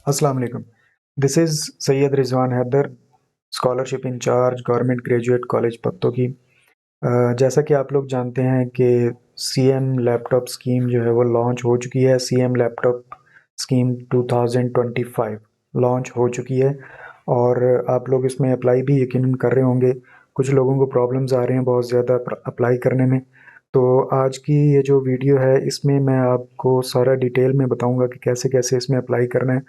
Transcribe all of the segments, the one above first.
अस्सलाम वालेकुम। This is Syed Rizwan Haider, scholarship incharge government graduate college Pattoki. जैसा कि आप लोग जानते हैं कि सीएम लैपटॉप स्कीम जो है वो लॉन्च हो चुकी है। सीएम लैपटॉप स्कीम 2025 लॉन्च हो चुकी है और आप लोग इसमें अप्लाई भी यकीनन कर रहे होंगे। कुछ लोगों को प्रॉब्लम्स आ रहे हैं बहुत ज़्यादा अप्लाई करने में। तो आज की ये जो वीडियो है इसमें मैं आपको सारा डिटेल में बताऊंगा कि कैसे कैसे इसमें अप्लाई करना है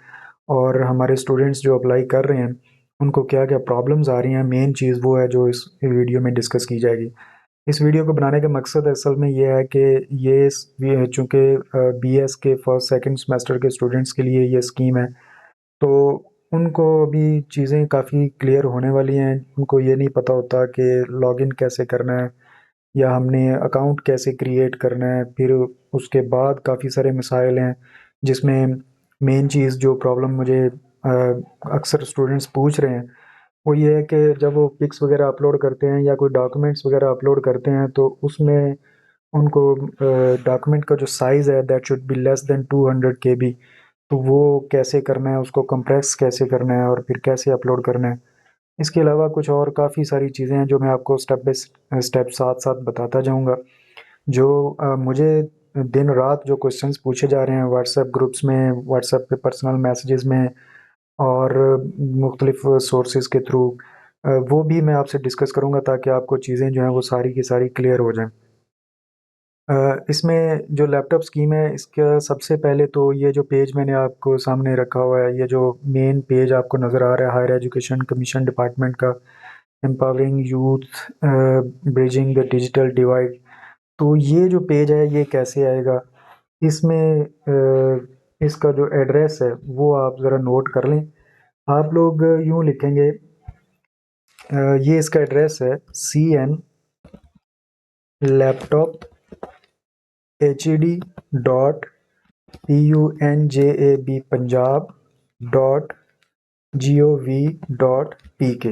और हमारे स्टूडेंट्स जो अप्लाई कर रहे हैं उनको क्या क्या प्रॉब्लम्स आ रही हैं। मेन चीज़ वो है जो इस वीडियो में डिस्कस की जाएगी। इस वीडियो को बनाने का मकसद असल में ये है कि ये चूँकि बीएस के फर्स्ट सेकंड सेमेस्टर के स्टूडेंट्स के लिए ये स्कीम है, तो उनको अभी चीज़ें काफ़ी क्लियर होने वाली हैं। उनको ये नहीं पता होता कि लॉगिन कैसे करना है या हमने अकाउंट कैसे क्रिएट करना है। फिर उसके बाद काफ़ी सारे मसाइल हैं जिसमें मेन चीज़ जो प्रॉब्लम मुझे अक्सर स्टूडेंट्स पूछ रहे हैं वो ये है कि जब वो पिक्स वगैरह अपलोड करते हैं या कोई डॉक्यूमेंट्स वगैरह अपलोड करते हैं तो उसमें उनको डॉक्यूमेंट का जो साइज़ है that should be less than 200 KB। तो वो कैसे करना है, उसको कंप्रेस कैसे करना है और फिर कैसे अपलोड करना है। इसके अलावा कुछ और काफ़ी सारी चीज़ें हैं जो मैं आपको स्टेप बाय स्टेप साथ साथ बताता जाऊंगा। जो मुझे दिन रात जो क्वेश्चंस पूछे जा रहे हैं व्हाट्सएप ग्रुप्स में, व्हाट्सएप पे पर्सनल मैसेजेस में और मुख्तलिफ सोर्सेज के थ्रू, वो भी मैं आपसे डिस्कस करूंगा ताकि आपको चीज़ें जो हैं वो सारी की सारी क्लियर हो जाएं। इसमें जो लैपटॉप स्कीम है इसका सबसे पहले तो ये जो पेज मैंने आपको सामने रखा हुआ है, ये जो मेन पेज आपको नज़र आ रहा है हायर एजुकेशन कमीशन डिपार्टमेंट का, empowering youth bridging the digital divide. तो ये जो पेज है ये कैसे आएगा, इसमें इसका जो एड्रेस है वो आप ज़रा नोट कर लें। आप लोग यूँ लिखेंगे, ये इसका एड्रेस है CM laptop HED.PUNJAB Punjab .gov.pk।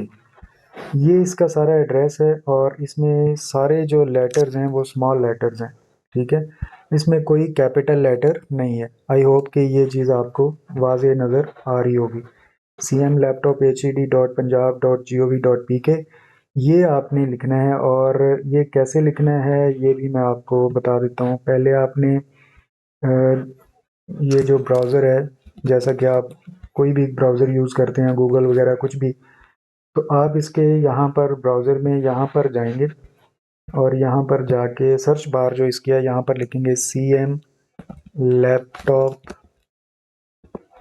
ये इसका सारा एड्रेस है और इसमें सारे जो लेटर्स हैं वो स्मॉल लेटर्स हैं, ठीक है। इसमें कोई कैपिटल लेटर नहीं है। आई होप कि ये चीज़ आपको वाज़ेह नज़र आ रही होगी। CM लैपटॉप HED.पंजाब.gov.pk ये आपने लिखना है। और ये कैसे लिखना है ये भी मैं आपको बता देता हूँ। पहले आपने ये जो ब्राउज़र है, जैसा कि आप कोई भी ब्राउज़र यूज़ करते हैं गूगल वगैरह कुछ भी, तो आप इसके यहाँ पर ब्राउज़र में यहाँ पर जाएंगे और यहाँ पर जाके सर्च बार जो इसकी है यहाँ पर लिखेंगे CM लैपटॉप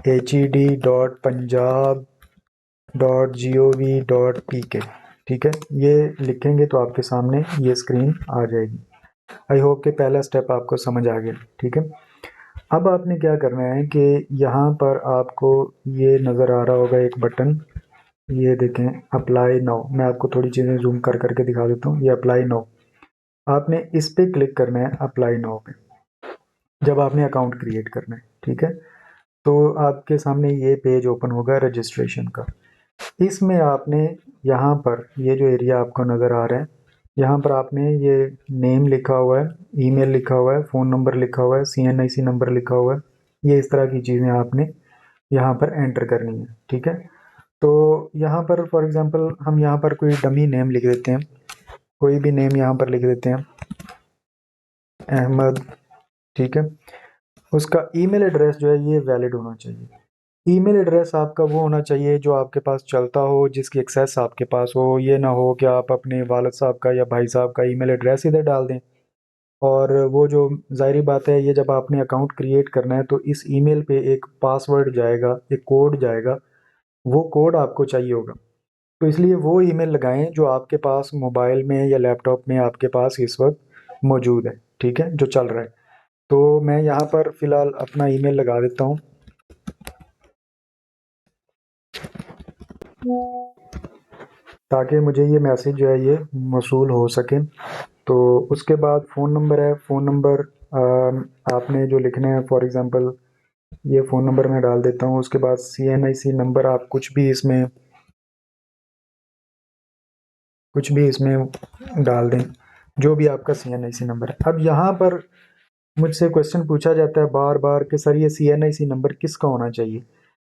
HED.पंजाब.gov.pk। ठीक है, ये लिखेंगे तो आपके सामने ये स्क्रीन आ जाएगी। आई होप कि पहला स्टेप आपको समझ आ गया, ठीक है। अब आपने क्या करना है कि यहाँ पर आपको ये नज़र आ रहा होगा एक बटन, ये देखें अप्लाई नाउ। मैं आपको थोड़ी चीज़ें जूम कर करके दिखा देता हूँ। ये अप्लाई नाउ, आपने इस पे क्लिक करना है अप्लाई नाउ पे जब आपने अकाउंट क्रिएट करना है, ठीक है। तो आपके सामने ये पेज ओपन होगा रजिस्ट्रेशन का। इसमें आपने यहाँ पर ये जो एरिया आपको नज़र आ रहा है, यहाँ पर आपने ये नेम लिखा हुआ है, ईमेल लिखा हुआ है, फ़ोन नंबर लिखा हुआ है, CNIC नंबर लिखा हुआ है। ये इस तरह की चीज़ें आपने यहाँ पर एंटर करनी है, ठीक है। तो यहाँ पर फॉर एग्ज़ाम्पल हम यहाँ पर कोई डमी नेम लिख देते हैं, कोई भी नेम यहाँ पर लिख देते हैं, अहमद, ठीक है। उसका ईमेल एड्रेस जो है ये वैलिड होना चाहिए। ईमेल एड्रेस आपका वो होना चाहिए जो आपके पास चलता हो, जिसकी एक्सेस आपके पास हो। ये ना हो कि आप अपने वालिद साहब का या भाई साहब का ईमेल एड्रेस इधर डाल दें। और वो जो ज़ाहिर बात है, ये जब आपने अकाउंट क्रिएट करना है तो इस ईमेल पे एक पासवर्ड जाएगा, एक कोड जाएगा, वो कोड आपको चाहिए होगा। तो इसलिए वो ईमेल लगाएं जो आपके पास मोबाइल में या लैपटॉप में आपके पास इस वक्त मौजूद है, ठीक है, जो चल रहा है। तो मैं यहाँ पर फ़िलहाल अपना ईमेल लगा देता हूँ ताकि मुझे ये मैसेज जो है ये मौसूल हो सके। तो उसके बाद फ़ोन नंबर है, फ़ोन नंबर आपने जो लिखना है, फॉर एग्ज़ाम्पल ये फ़ोन नंबर मैं डाल देता हूँ। उसके बाद CNIC नंबर आप कुछ भी इसमें डाल दें, जो भी आपका CNIC नंबर है। अब यहाँ पर मुझसे क्वेश्चन पूछा जाता है बार बार कि सर ये CNIC नंबर किसका होना चाहिए।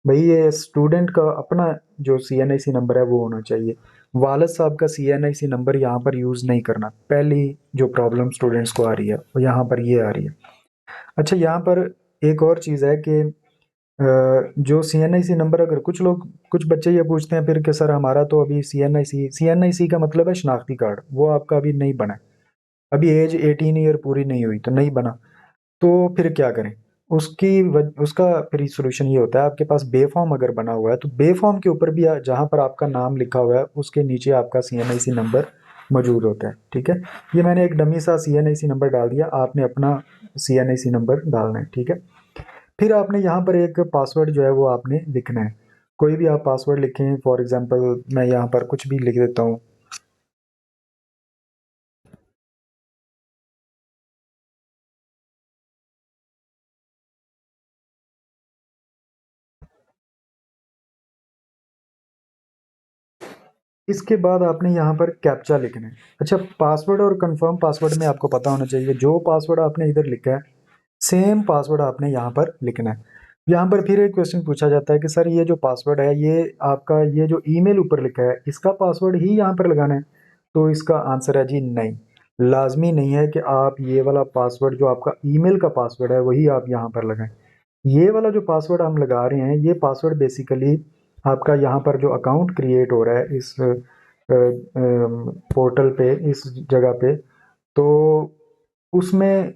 भाई ये स्टूडेंट का अपना जो CNIC नंबर है वो होना चाहिए। वालद साहब का CNIC नंबर यहाँ पर यूज़ नहीं करना। पहली जो प्रॉब्लम स्टूडेंट्स को आ रही है वो यहाँ पर ये आ रही है। अच्छा, यहाँ पर एक और चीज़ है कि जो CNIC नंबर, अगर कुछ बच्चे ये पूछते हैं फिर कि सर हमारा तो अभी CNIC का मतलब है शनाख्ती कार्ड, वो आपका अभी नहीं बना है। अभी एज 18 ईयर पूरी नहीं हुई तो नहीं बना। तो फिर क्या करें? उसका फिर सोल्यूशन ये होता है, आपके पास बे फॉर्म अगर बना हुआ है तो बे फॉर्म के ऊपर भी जहाँ पर आपका नाम लिखा हुआ है उसके नीचे आपका CNIC नंबर मौजूद होता है। ठीक है, ये मैंने एक डमी सा CNIC नंबर डाल दिया, आपने अपना CNIC नंबर डालना है। ठीक है, फिर आपने यहाँ पर एक पासवर्ड जो है वो आपने लिखना है। कोई भी आप पासवर्ड लिखें, फॉर एग्जांपल मैं यहाँ पर कुछ भी लिख देता हूँ। इसके बाद आपने यहाँ पर कैप्चा लिखना है। अच्छा, पासवर्ड और कंफर्म पासवर्ड में आपको पता होना चाहिए, जो पासवर्ड आपने इधर लिखा है सेम पासवर्ड आपने यहाँ पर लिखना है। यहाँ पर फिर एक क्वेश्चन पूछा जाता है कि सर ये जो पासवर्ड है ये आपका, ये जो ईमेल ऊपर लिखा है इसका पासवर्ड ही यहाँ पर लगाना है? तो इसका आंसर है जी नहीं। लाजमी नहीं है कि आप ये वाला पासवर्ड जो आपका ईमेल का पासवर्ड है वही आप यहाँ पर लगाएं। ये वाला जो पासवर्ड हम लगा रहे हैं ये पासवर्ड बेसिकली आपका यहाँ पर जो अकाउंट क्रिएट हो रहा है इस पोर्टल पे, इस जगह पे, तो उसमें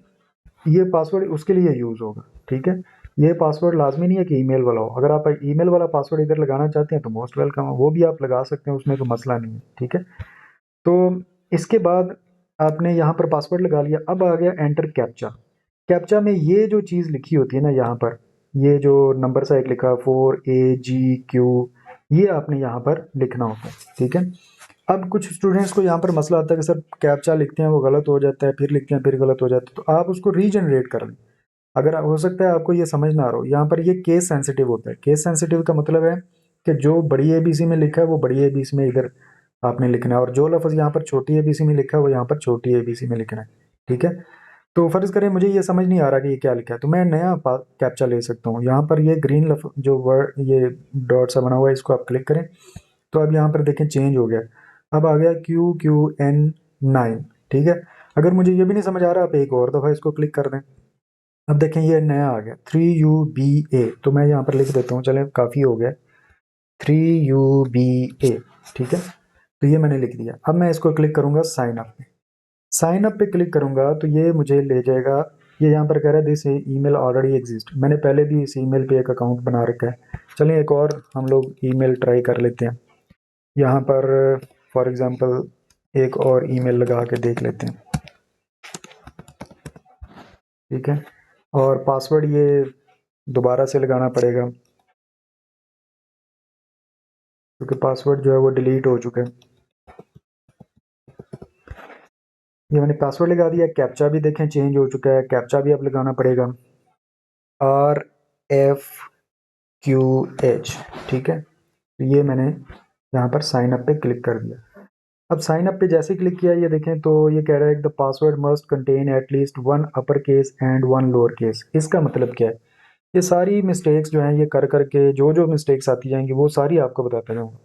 ये पासवर्ड उसके लिए यूज़ होगा। ठीक है, ये पासवर्ड लाजमी नहीं है कि ईमेल वाला हो। अगर आप ईमेल वाला पासवर्ड इधर लगाना चाहते हैं तो मोस्ट वेलकम है, वो भी आप लगा सकते हैं, उसमें कोई मसला नहीं है। ठीक है, तो इसके बाद आपने यहाँ पर पासवर्ड लगा लिया, अब आ गया एंटर कैप्चा। कैप्चा में ये जो चीज़ लिखी होती है ना यहाँ पर, ये जो नंबर सा एक लिखा 4AGQ, ये आपने यहाँ पर लिखना होता है। ठीक है, अब कुछ स्टूडेंट्स को यहाँ पर मसला आता है कि सर कैप्चा लिखते हैं वो गलत हो जाता है, फिर लिखते हैं फिर गलत हो जाता है, तो आप उसको रीजनरेट कर लें। अगर हो सकता है आपको ये समझ ना आ रहा हो, यहाँ पर ये केस सेंसिटिव होता है। केस सेंसिटिव का मतलब है कि जो बड़ी ABC में लिखा है वो बड़ी ABC में इधर आपने लिखना है, और जो लफ्ज़ यहाँ पर छोटी ABC में लिखा है वो यहाँ पर छोटी ABC में लिखना है। ठीक है, तो फर्ज करें मुझे ये समझ नहीं आ रहा कि ये क्या लिखा है, तो मैं नया कैप्चा ले सकता हूँ। यहाँ पर ये ग्रीन जो वर्ड ये डॉट सा बना हुआ है इसको आप क्लिक करें, तो अब यहाँ पर देखें चेंज हो गया। अब आ गया QQN9। ठीक है, अगर मुझे ये भी नहीं समझ आ रहा आप एक और दफ़ा इसको क्लिक कर दें। अब देखें ये नया आ गया 3UBA, तो मैं यहाँ पर लिख देता हूँ, चले काफ़ी हो गया 3UBA। ठीक है, तो ये मैंने लिख दिया। अब मैं इसको क्लिक करूँगा साइन अप पे। साइन अप पे क्लिक करूँगा तो ये मुझे ले जाएगा, ये यहाँ पर कह रहा है दिस ईमेल ऑलरेडी एग्जिस्ट। मैंने पहले भी इस ईमेल पे एक अकाउंट बना रखा है। चलिए एक और हम लोग ईमेल ट्राई कर लेते हैं। यहाँ पर फॉर एग्जांपल एक और ईमेल लगा के देख लेते हैं। ठीक है, और पासवर्ड ये दोबारा से लगाना पड़ेगा क्योंकि पासवर्ड जो है वो डिलीट हो चुका है। ये मैंने पासवर्ड लगा दिया। कैप्चा भी देखें चेंज हो चुका है, कैप्चा भी अब लगाना पड़ेगा RFQH। ठीक है, तो ये मैंने यहाँ पर साइन अप पे क्लिक कर दिया। अब साइन अप पे जैसे क्लिक किया ये देखें तो ये कह रहा है the password must contain at least one upper case and one lower case. इसका मतलब क्या है? ये सारी मिस्टेक्स जो हैं ये कर करके जो जो मिस्टेक्स आती जाएंगी वो सारी आपको बताता जाऊँगा।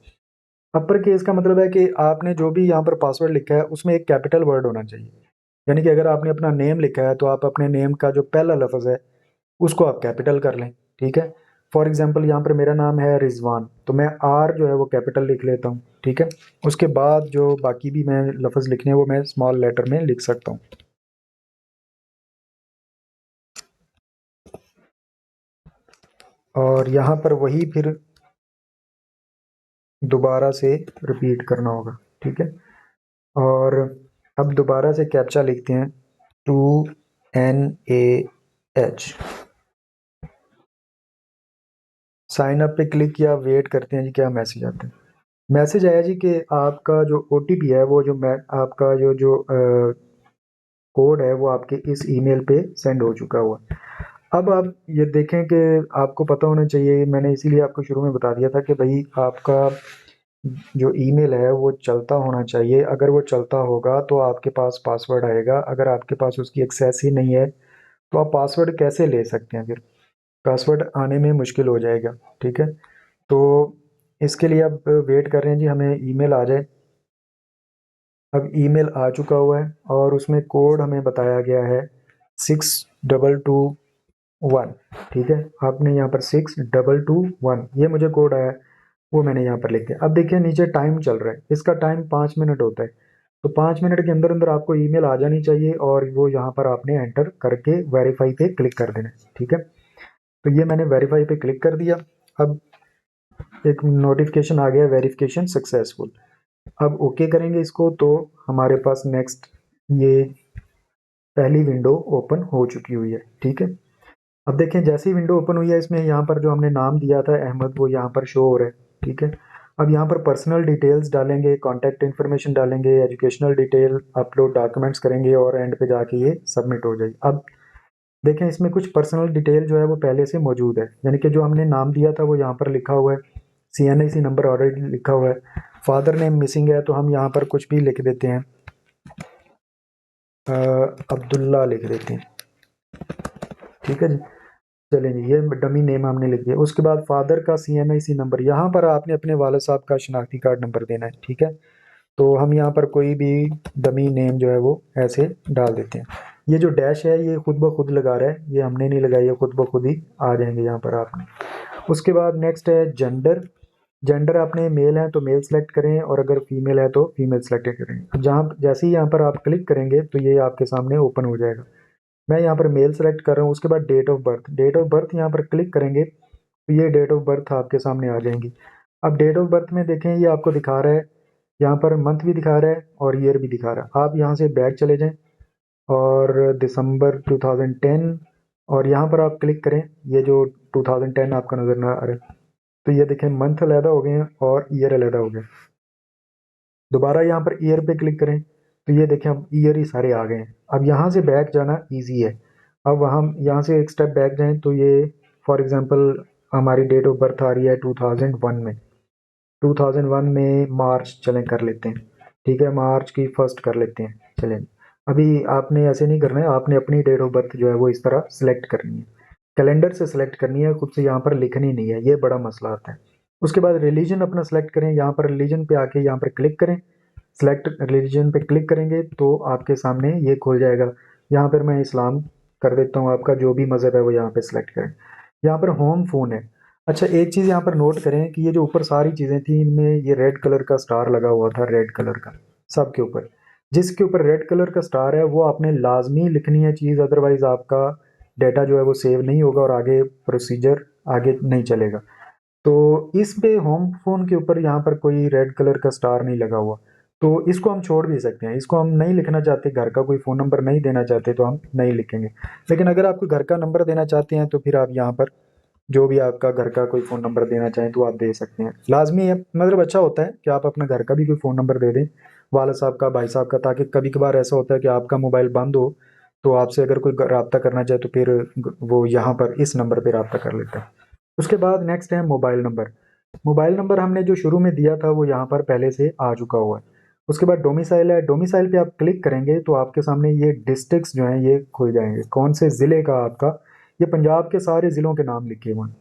अपर केस का मतलब है कि आपने जो भी यहाँ पर पासवर्ड लिखा है उसमें एक कैपिटल वर्ड होना चाहिए। यानी कि अगर आपने अपना नेम लिखा है तो आप अपने नेम का जो पहला लफ्ज़ है उसको आप कैपिटल कर लें। ठीक है, फॉर एग्जांपल यहाँ पर मेरा नाम है रिजवान, तो मैं आर जो है वो कैपिटल लिख लेता हूँ। ठीक है, उसके बाद जो बाकी भी मैं लफ्ज़ लिखने हैं वो मैं स्मॉल लेटर में लिख सकता हूँ। और यहाँ पर वही फिर दोबारा से रिपीट करना होगा। ठीक है, और अब दोबारा से कैप्चा लिखते हैं 2NAH। साइन अप पे क्लिक किया, वेट करते हैं जी क्या मैसेज आता है। मैसेज आया जी कि आपका जो OTP है वो जो मैं आपका जो जो कोड है वो आपके इस ईमेल पे सेंड हो चुका हुआ है। अब आप ये देखें कि आपको पता होना चाहिए, मैंने इसीलिए आपको शुरू में बता दिया था कि भाई आपका जो ईमेल है वो चलता होना चाहिए। अगर वो चलता होगा तो आपके पास पासवर्ड आएगा, अगर आपके पास उसकी एक्सेस ही नहीं है तो आप पासवर्ड कैसे ले सकते हैं फिर? पासवर्ड आने में मुश्किल हो जाएगा। ठीक है, तो इसके लिए अब वेट कर रहे हैं जी, हमें ईमेल आ जाए। अब ईमेल आ चुका हुआ है और उसमें कोड हमें बताया गया है 6221। ठीक है, आपने यहाँ पर 6221 ये मुझे कोड आया है, वो मैंने यहाँ पर लिख दिया। अब देखिए नीचे टाइम चल रहा है, इसका टाइम 5 मिनट होता है। तो 5 मिनट के अंदर अंदर आपको ईमेल आ जानी चाहिए और वो यहाँ पर आपने एंटर करके वेरीफाई पे क्लिक कर देना है। ठीक है, तो ये मैंने वेरीफाई पे क्लिक कर दिया। अब एक नोटिफिकेशन आ गया, वेरिफिकेशन सक्सेसफुल। अब ओके करेंगे इसको, तो हमारे पास नेक्स्ट ये पहली विंडो ओपन हो चुकी हुई है। ठीक है, अब देखें जैसी विंडो ओपन हुई है, इसमें यहाँ पर जो हमने नाम दिया था अहमद, वो यहाँ पर शो हो रहा है। ठीक है, अब यहाँ पर पर्सनल डिटेल्स डालेंगे, कॉन्टैक्ट इन्फॉर्मेशन डालेंगे, एजुकेशनल डिटेल, अपलोड डॉक्यूमेंट्स करेंगे और एंड पे जाके ये सबमिट हो जाएगी। अब देखें इसमें कुछ पर्सनल डिटेल जो है वो पहले से मौजूद है, यानी कि जो हमने नाम दिया था वो यहाँ पर लिखा हुआ है, CNIC नंबर ऑलरेडी लिखा हुआ है, फादर नेम मिसिंग है तो हम यहाँ पर कुछ भी लिख देते हैं, अब्दुल्ला लिख देते हैं। ठीक है जी, चलिए जी, ये डमी नेम हमने लिख दिया। उसके बाद फादर का CNIC नंबर, यहाँ पर आपने अपने वाले साहब का शनाख्ती कार्ड नंबर देना है। ठीक है, तो हम यहाँ पर कोई भी डमी नेम जो है वो ऐसे डाल देते हैं। ये जो डैश है ये खुद ब खुद लगा रहा है, ये हमने नहीं लगाई है, खुद ब खुद ही आ जाएंगे यहाँ पर आपने। उसके बाद नेक्स्ट है जेंडर। जेंडर आपने मेल है तो मेल सेलेक्ट करें और अगर फीमेल है तो फीमेल सेलेक्ट करें। जहाँ जैसे ही यहाँ पर आप क्लिक करेंगे तो ये आपके सामने ओपन हो जाएगा। मैं यहाँ पर मेल सेलेक्ट कर रहा हूँ। उसके बाद date of birth, date of birth यहाँ पर क्लिक करेंगे तो ये डेट ऑफ बर्थ आपके सामने आ जाएंगी। अब डेट ऑफ बर्थ में देखें ये आपको दिखा रहा है, यहाँ पर मंथ भी दिखा रहा है और ईयर भी दिखा रहा है। आप यहाँ से बैक चले जाएं और दिसंबर 2010 और यहाँ पर आप क्लिक करें, ये जो 2010 आपका नज़र ना आ रहा है, तो ये देखें मंथ अलहदा हो गए हैं और ईयर अलहदा हो गए। दोबारा यहाँ पर ईयर पे क्लिक करें तो ये देखें अब ईयर ही सारे आ गए हैं। अब यहाँ से बैक जाना इजी है। अब हम यहाँ से एक स्टेप बैक जाएं तो ये फॉर एग्जांपल हमारी डेट ऑफ बर्थ आ रही है 2001 में। 2001 में मार्च चलें कर लेते हैं। ठीक है, मार्च की फर्स्ट कर लेते हैं। चलें, अभी आपने ऐसे नहीं करना है, आपने अपनी डेट ऑफ बर्थ जो है वो इस तरह सेलेक्ट करनी है, कैलेंडर से सेलेक्ट करनी है, खुद से यहाँ पर लिखनी नहीं है, ये बड़ा मसला आता है। उसके बाद रिलीजन अपना सेलेक्ट करें, यहाँ पर रिलीजन पे आके यहाँ पर क्लिक करें, सेलेक्ट रिलीजन पे क्लिक करेंगे तो आपके सामने ये खुल जाएगा। यहाँ पर मैं इस्लाम कर देता हूँ, आपका जो भी मज़हब है वो यहाँ पे सेलेक्ट करें। यहाँ पर होम फ़ोन है। अच्छा, एक चीज़ यहाँ पर नोट करें कि ये जो ऊपर सारी चीज़ें थी इनमें ये रेड कलर का स्टार लगा हुआ था, रेड कलर का सबके ऊपर। जिसके ऊपर रेड कलर का स्टार है वो आपने लाजमी लिखनी है चीज़, अदरवाइज आपका डेटा जो है वो सेव नहीं होगा और आगे प्रोसीजर आगे नहीं चलेगा। तो इस पे होम फ़ोन के ऊपर यहाँ पर कोई रेड कलर का स्टार नहीं लगा हुआ, तो इसको हम छोड़ भी सकते हैं। इसको हम नहीं लिखना चाहते, घर का कोई फ़ोन नंबर नहीं देना चाहते तो हम नहीं लिखेंगे। लेकिन अगर आपको घर का नंबर देना चाहते हैं तो फिर आप यहाँ पर जो भी आपका घर का कोई फ़ोन नंबर देना चाहें तो आप दे सकते हैं। लाजमी है, मतलब अच्छा होता है कि आप अपना घर का भी कोई फ़ोन नंबर दे दें, वाला साहब का, भाई साहब का, ताकि कभी कभार ऐसा होता है कि आपका मोबाइल बंद हो तो आपसे अगर कोई रब्ता करना चाहे तो फिर वो यहाँ पर इस नंबर पर रब्ता कर लेता है। उसके बाद नेक्स्ट है मोबाइल नंबर। मोबाइल नंबर हमने जो शुरू में दिया था वो यहाँ पर पहले से आ चुका हुआ है। उसके बाद डोमिसाइल है, डोमिसाइल पे आप क्लिक करेंगे तो आपके सामने ये डिस्ट्रिक्ट्स जो हैं ये खुल जाएंगे, कौन से ज़िले का आपका, ये पंजाब के सारे ज़िलों के नाम लिखे हुए हैं।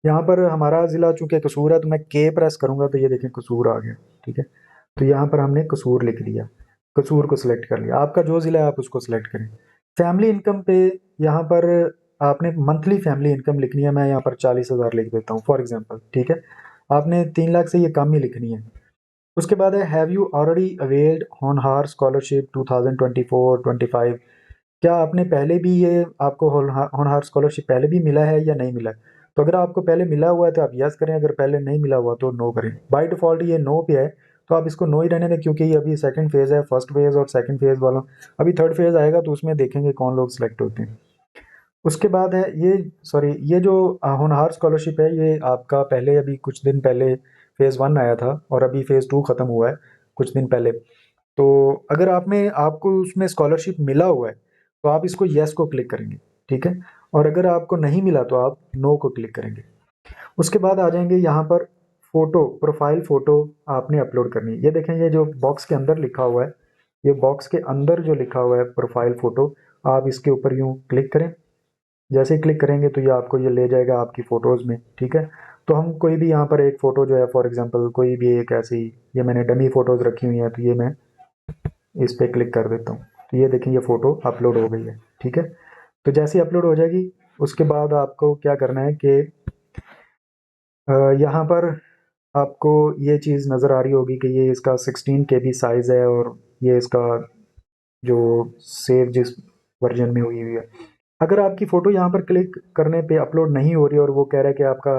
यहाँ पर हमारा ज़िला चूंकि कसूर है तो मैं के प्रेस करूँगा तो ये देखें कसूर आ गया। ठीक है, तो यहाँ पर हमने कसूर लिख दिया, कसूर को सिलेक्ट कर लिया। आपका जो ज़िला है आप उसको सिलेक्ट करें। फैमिली इनकम पे यहाँ पर आपने मंथली फैमिली इनकम लिखनी है, मैं यहाँ पर 40,000 लिख देता हूँ फॉर एग्जांपल। ठीक है, आपने 3 लाख से ये कम ही लिखनी है। उसके बाद है हैव यू ऑलरेडी अवेल्ड होनहार स्कॉलरशिप 2024-25, क्या आपने पहले भी ये आपको होनहार स्कॉलरशिप पहले भी मिला है या नहीं मिला है? तो अगर आपको पहले मिला हुआ है तो आप यस करें, अगर पहले नहीं मिला हुआ तो नो करें। बाय डिफ़ॉल्ट ये नो पे है तो आप इसको नो ही रहने दें, क्योंकि ये अभी सेकंड फेज़ है, फर्स्ट फेज़ और सेकंड फेज़ वाला, अभी थर्ड फेज़ आएगा तो उसमें देखेंगे कौन लोग सेलेक्ट होते हैं। उसके बाद है ये, सॉरी, ये जो होनहार स्कॉलरशिप है ये आपका पहले अभी कुछ दिन पहले फ़ेज़ 1 आया था और अभी फ़ेज़ 2 ख़त्म हुआ है कुछ दिन पहले। तो अगर आप में आपको उसमें स्कॉलरशिप मिला हुआ है तो आप इसको येस को क्लिक करेंगे। ठीक है, और अगर आपको नहीं मिला तो आप नो को क्लिक करेंगे। उसके बाद आ जाएंगे यहाँ पर फ़ोटो, प्रोफाइल फ़ोटो आपने अपलोड करनी है। ये देखें ये जो बॉक्स के अंदर लिखा हुआ है, ये बॉक्स के अंदर जो लिखा हुआ है प्रोफाइल फ़ोटो, आप इसके ऊपर यूँ क्लिक करें जैसे ही क्लिक करेंगे तो ये आपको ये ले जाएगा आपकी फ़ोटोज़ में, ठीक है। तो हम कोई भी यहाँ पर एक फ़ोटो जो है फॉर एग्जांपल कोई भी एक ऐसी, ये मैंने डमी फ़ोटोज़ रखी हुई हैं, तो ये मैं इस पे क्लिक कर देता हूँ, तो ये देखें ये फ़ोटो अपलोड हो गई है, ठीक है। तो जैसे ही अपलोड हो जाएगी उसके बाद आपको क्या करना है कि यहाँ पर आपको ये चीज़ नज़र आ रही होगी कि ये इसका 16 KB साइज़ है और ये इसका जो सेव जिस वर्जन में हुई हुई है। अगर आपकी फ़ोटो यहाँ पर क्लिक करने पे अपलोड नहीं हो रही और वो कह रहा है कि आपका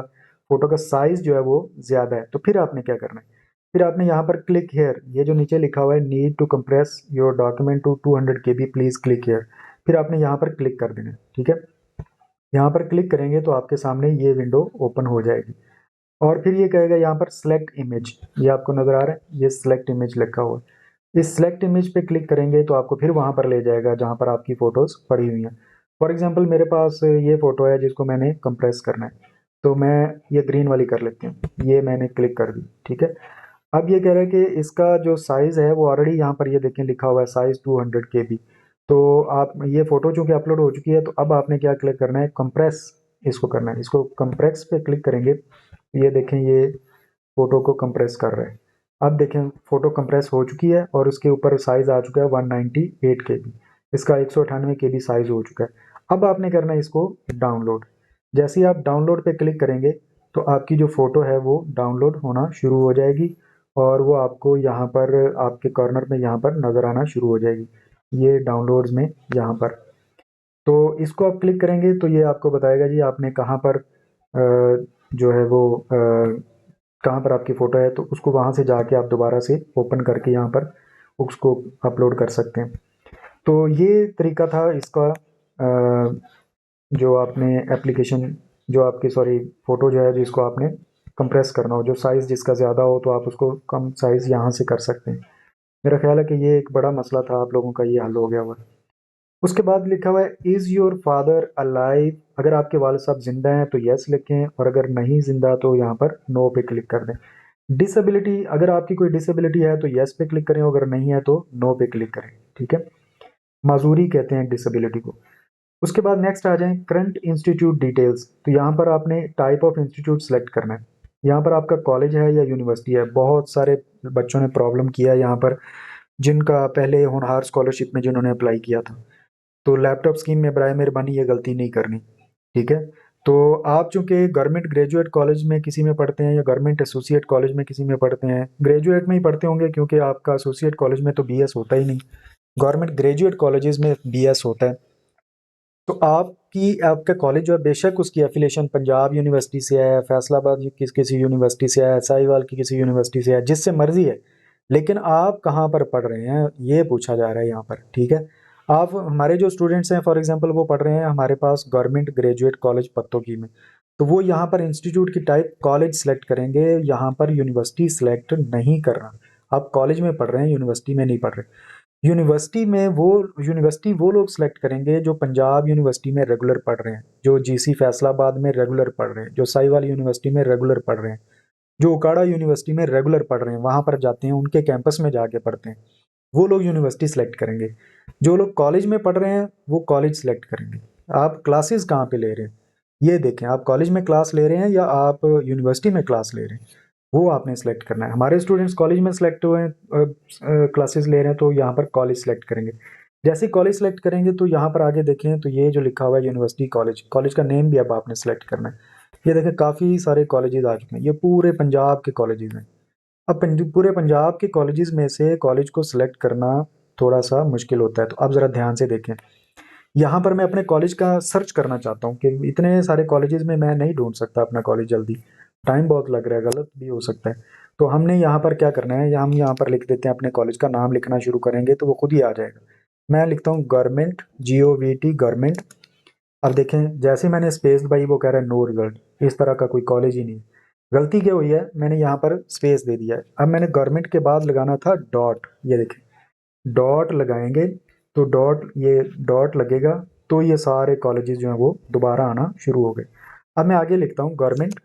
फ़ोटो का साइज़ जो है वो ज़्यादा है, तो फिर आपने क्या करना है? फिर आपने यहाँ पर क्लिक हियर, ये जो नीचे लिखा हुआ है need to compress your document to 200 KB please click here, फिर आपने यहाँ पर क्लिक कर देना है, ठीक है। यहाँ पर क्लिक करेंगे तो आपके सामने ये विंडो ओपन हो जाएगी और फिर ये कहेगा यहाँ पर सेलेक्ट इमेज, ये आपको नज़र आ रहा है, ये सेलेक्ट इमेज लिखा हुआ है। इस सेलेक्ट इमेज पे क्लिक करेंगे तो आपको फिर वहाँ पर ले जाएगा जहाँ पर आपकी फ़ोटोज़ पड़ी हुई हैं। फॉर एग्जांपल मेरे पास ये फ़ोटो है जिसको मैंने कंप्रेस करना है, तो मैं ये ग्रीन वाली कर लेती हूँ, ये मैंने क्लिक कर दी, ठीक है। अब ये कह रहा है कि इसका जो साइज़ है वो ऑलरेडी यहाँ पर ये देखें लिखा हुआ है साइज़ 200 KB। तो आप ये फ़ोटो चूँकि अपलोड हो चुकी है तो अब आपने क्या क्लिक करना है, कंप्रेस इसको करना है। इसको कंप्रेस पे क्लिक करेंगे, ये देखें ये फ़ोटो को कंप्रेस कर रहा है। अब देखें फ़ोटो कंप्रेस हो चुकी है और उसके ऊपर साइज़ आ चुका है 198 KB, इसका 198 KB साइज़ हो चुका है। अब आपने करना है इसको डाउनलोड। जैसे ही आप डाउनलोड पे क्लिक करेंगे तो आपकी जो फ़ोटो है वो डाउनलोड होना शुरू हो जाएगी और वो आपको यहाँ पर आपके कॉर्नर में यहाँ पर नज़र आना शुरू हो जाएगी, ये डाउनलोड्स में यहाँ पर। तो इसको आप क्लिक करेंगे तो ये आपको बताएगा जी आपने कहाँ पर जो है वो कहाँ पर आपकी फ़ोटो है, तो उसको वहाँ से जाके आप दोबारा से ओपन करके यहाँ पर उसको अपलोड कर सकते हैं। तो ये तरीका था इसका, जो आपने एप्लीकेशन जो आपकी सॉरी फ़ोटो जो है जिसको आपने कंप्रेस करना हो, जो साइज़ जिसका ज़्यादा हो तो आप उसको कम साइज़ यहाँ से कर सकते हैं। मेरा ख्याल है कि ये एक बड़ा मसला था, आप लोगों का ये हल हो गया हुआ है। उसके बाद लिखा हुआ है इज़ योर फादर अलाइव, अगर आपके वालिद साहब जिंदा हैं तो यस लिखें और अगर नहीं जिंदा तो यहाँ पर नो पे क्लिक कर दें। डिसेबिलिटी, अगर आपकी कोई डिसेबिलिटी है तो यस पे क्लिक करें, अगर नहीं है तो नो पे क्लिक करें, ठीक है। माजूरी कहते हैं डिसेबिलिटी को। उसके बाद नेक्स्ट आ जाएं करंट इंस्टीट्यूट डिटेल्स, तो यहाँ पर आपने टाइप ऑफ इंस्टीट्यूट सेलेक्ट करना है। यहाँ पर आपका कॉलेज है या यूनिवर्सिटी है। बहुत सारे बच्चों ने प्रॉब्लम किया है यहाँ पर, जिनका पहले होनहार स्कॉलरशिप में जिन्होंने अप्लाई किया था। तो लैपटॉप स्कीम में बराए मेहरबानी ये गलती नहीं करनी, ठीक है। तो आप चूंकि गवर्नमेंट ग्रेजुएट कॉलेज में किसी में पढ़ते हैं या गवर्नमेंट एसोसिएट कॉलेज में किसी में पढ़ते हैं, ग्रेजुएट में ही पढ़ते होंगे क्योंकि आपका एसोसिएट कॉलेज में तो बीएस होता ही नहीं, गवर्नमेंट ग्रेजुएट कॉलेजेस में बीएस होता है। तो आपकी आपका कॉलेज जो है बेशक उसकी एफिलिएशन पंजाब यूनिवर्सिटी से है, फैसलाबाद की किसी यूनिवर्सिटी से है, साहिवाल की किसी यूनिवर्सिटी से है, जिससे मर्जी है, लेकिन आप कहाँ पर पढ़ रहे हैं ये पूछा जा रहा है यहाँ पर, ठीक है। आप हमारे जो स्टूडेंट्स हैं फॉर एग्जांपल वो पढ़ रहे हैं हमारे पास गवर्नमेंट ग्रेजुएट कॉलेज पत्तोकी में, तो वो यहाँ पर इंस्टीट्यूट की टाइप कॉलेज सेलेक्ट करेंगे, यहाँ पर यूनिवर्सिटी सेलेक्ट नहीं करना। आप कॉलेज में पढ़ रहे हैं, यूनिवर्सिटी में नहीं पढ़ रहे। यूनिवर्सिटी वो लोग सेलेक्ट करेंगे जो पंजाब यूनिवर्सिटी में रेगुलर पढ़ रहे हैं, जो जीसी फैसलाबाद में रेगुलर पढ़ रहे हैं, जो साहिवाल यूनिवर्सिटी में रेगुलर पढ़ रहे हैं, जो उकाड़ा यूनिवर्सिटी में रेगुलर पढ़ रहे हैं, वहाँ पर जाते हैं उनके कैंपस में जाके पढ़ते हैं, वो लोग यूनिवर्सिटी सेलेक्ट करेंगे। जो लोग कॉलेज में पढ़ रहे हैं वो कॉलेज सेलेक्ट करेंगे। आप क्लासेस कहाँ पे ले रहे हैं ये देखें, आप कॉलेज में क्लास ले रहे हैं या आप यूनिवर्सिटी में क्लास ले रहे हैं, वो आपने सेलेक्ट करना है। हमारे स्टूडेंट्स कॉलेज में सेलेक्ट हुए हैं, क्लासेस ले रहे हैं, तो यहाँ पर कॉलेज सेलेक्ट करेंगे। जैसे ही कॉलेज सेलेक्ट करेंगे तो यहाँ पर आगे देखें तो ये जो लिखा हुआ है यूनिवर्सिटी कॉलेज, कॉलेज का नेम भी अब आपने सेलेक्ट करना है। ये देखें काफ़ी सारे कॉलेजेस आ चुके हैं, ये पूरे पंजाब के कॉलेजेस हैं। अब पूरे पंजाब के कॉलेजेस में से कॉलेज को सिलेक्ट करना थोड़ा सा मुश्किल होता है, तो आप ज़रा ध्यान से देखें। यहाँ पर मैं अपने कॉलेज का सर्च करना चाहता हूँ कि इतने सारे कॉलेजेस में मैं नहीं ढूंढ सकता अपना कॉलेज जल्दी, टाइम बहुत लग रहा है, गलत भी हो सकता है। तो हमने यहाँ पर क्या करना है, हम यहाँ पर लिख देते हैं, अपने कॉलेज का नाम लिखना शुरू करेंगे तो वो खुद ही आ जाएगा। मैं लिखता हूँ गवर्नमेंट, GOVT गवर्नमेंट। अब देखें जैसे मैंने स्पेस दबाई वो कह रहा है नो रिजल्ट, इस तरह का कोई कॉलेज ही नहीं। गलती क्या हुई है, मैंने यहाँ पर स्पेस दे दिया है। अब मैंने गवर्नमेंट के बाद लगाना था डॉट, ये देखें डॉट लगाएंगे तो डॉट, ये डॉट लगेगा तो ये सारे कॉलेजेस जो हैं वो दोबारा आना शुरू हो गए। अब मैं आगे लिखता हूँ government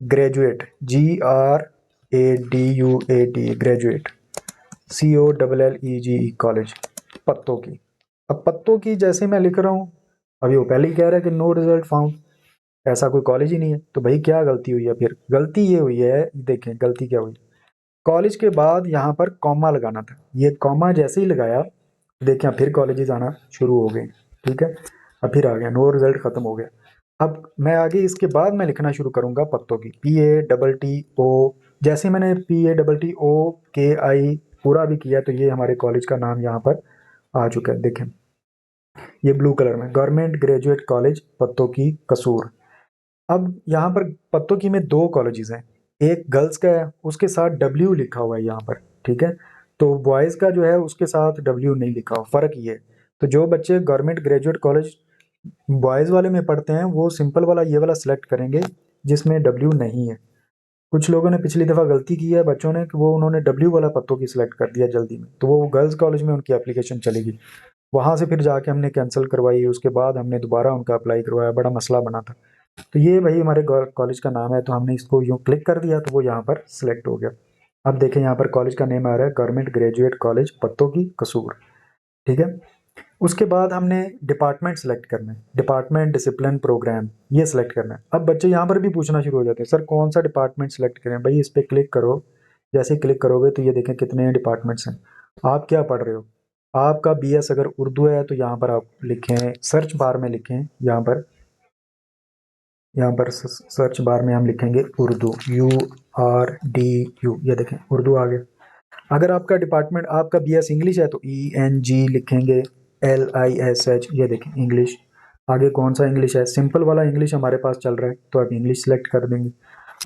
graduate, GRADUAT graduate, COLLEGE college पत्तों की। अब पत्तों की जैसे मैं लिख रहा हूँ अभी वो पहले ही कह रहा है कि नो रिजल्ट फाउंड, ऐसा कोई कॉलेज ही नहीं है। तो भाई क्या गलती हुई है? फिर गलती ये हुई है, देखें गलती क्या हुई। कॉलेज के बाद यहाँ पर कॉमा लगाना था, ये कॉमा जैसे ही लगाया, देखिए फिर कॉलेजेस आना शुरू हो गए। ठीक है, अब फिर आ गया नो रिजल्ट, खत्म हो गया। अब मैं आगे इसके बाद मैं लिखना शुरू करूंगा पत्तों की, PATTO। जैसे मैंने PATTOKI पूरा भी किया, तो ये हमारे कॉलेज का नाम यहाँ पर आ चुका है। देखें ये ब्लू कलर में, गवर्नमेंट ग्रेजुएट कॉलेज पत्तों की कसूर। अब यहाँ पर पत्तों की में दो कॉलेजेस हैं, एक गर्ल्स का है उसके साथ W लिखा हुआ है यहाँ पर। ठीक है, तो बॉयज़ का जो है उसके साथ W नहीं लिखा हुआ, फ़र्क ये है। तो जो बच्चे गवर्नमेंट ग्रेजुएट कॉलेज बॉयज़ वाले में पढ़ते हैं वो सिंपल वाला ये वाला सिलेक्ट करेंगे जिसमें W नहीं है। कुछ लोगों ने पिछली दफ़ा गलती की है बच्चों ने कि वो उन्होंने W वाला पत्तों की सिलेक्ट कर दिया जल्दी में, तो वो गर्ल्स कॉलेज में उनकी एप्लीकेशन चलेगी। वहाँ से फिर जाके हमने कैंसिल करवाई, उसके बाद हमने दोबारा उनका अप्लाई करवाया, बड़ा मसला बना था। तो ये भाई हमारे कॉलेज का नाम है, तो हमने इसको यूँ क्लिक कर दिया तो वो यहाँ पर सिलेक्ट हो गया। अब देखें यहाँ पर कॉलेज का नेम आ रहा है गवर्नमेंट ग्रेजुएट कॉलेज पत्तों की कसूर। ठीक है, उसके बाद हमने डिपार्टमेंट सेलेक्ट करना है, डिपार्टमेंट डिसिप्लिन प्रोग्राम ये सिलेक्ट करना है। अब बच्चे यहाँ पर भी पूछना शुरू हो जाते हैं, सर कौन सा डिपार्टमेंट सेलेक्ट करें? भाई इस पर क्लिक करो, जैसे क्लिक करोगे तो ये देखें कितने डिपार्टमेंट्स हैं। आप क्या पढ़ रहे हो? आपका BS अगर उर्दू है तो यहाँ पर आप लिखें, सर्च बार में लिखें, यहाँ पर सर्च बार में हम लिखेंगे उर्दू, URDU, ये देखें उर्दू आ गया। अगर आपका डिपार्टमेंट आपका BS इंग्लिश है तो ENG लिखेंगे, LISH, ये देखें इंग्लिश। आगे कौन सा इंग्लिश है? सिंपल वाला इंग्लिश हमारे पास चल रहा है तो आप इंग्लिश सेलेक्ट कर देंगे।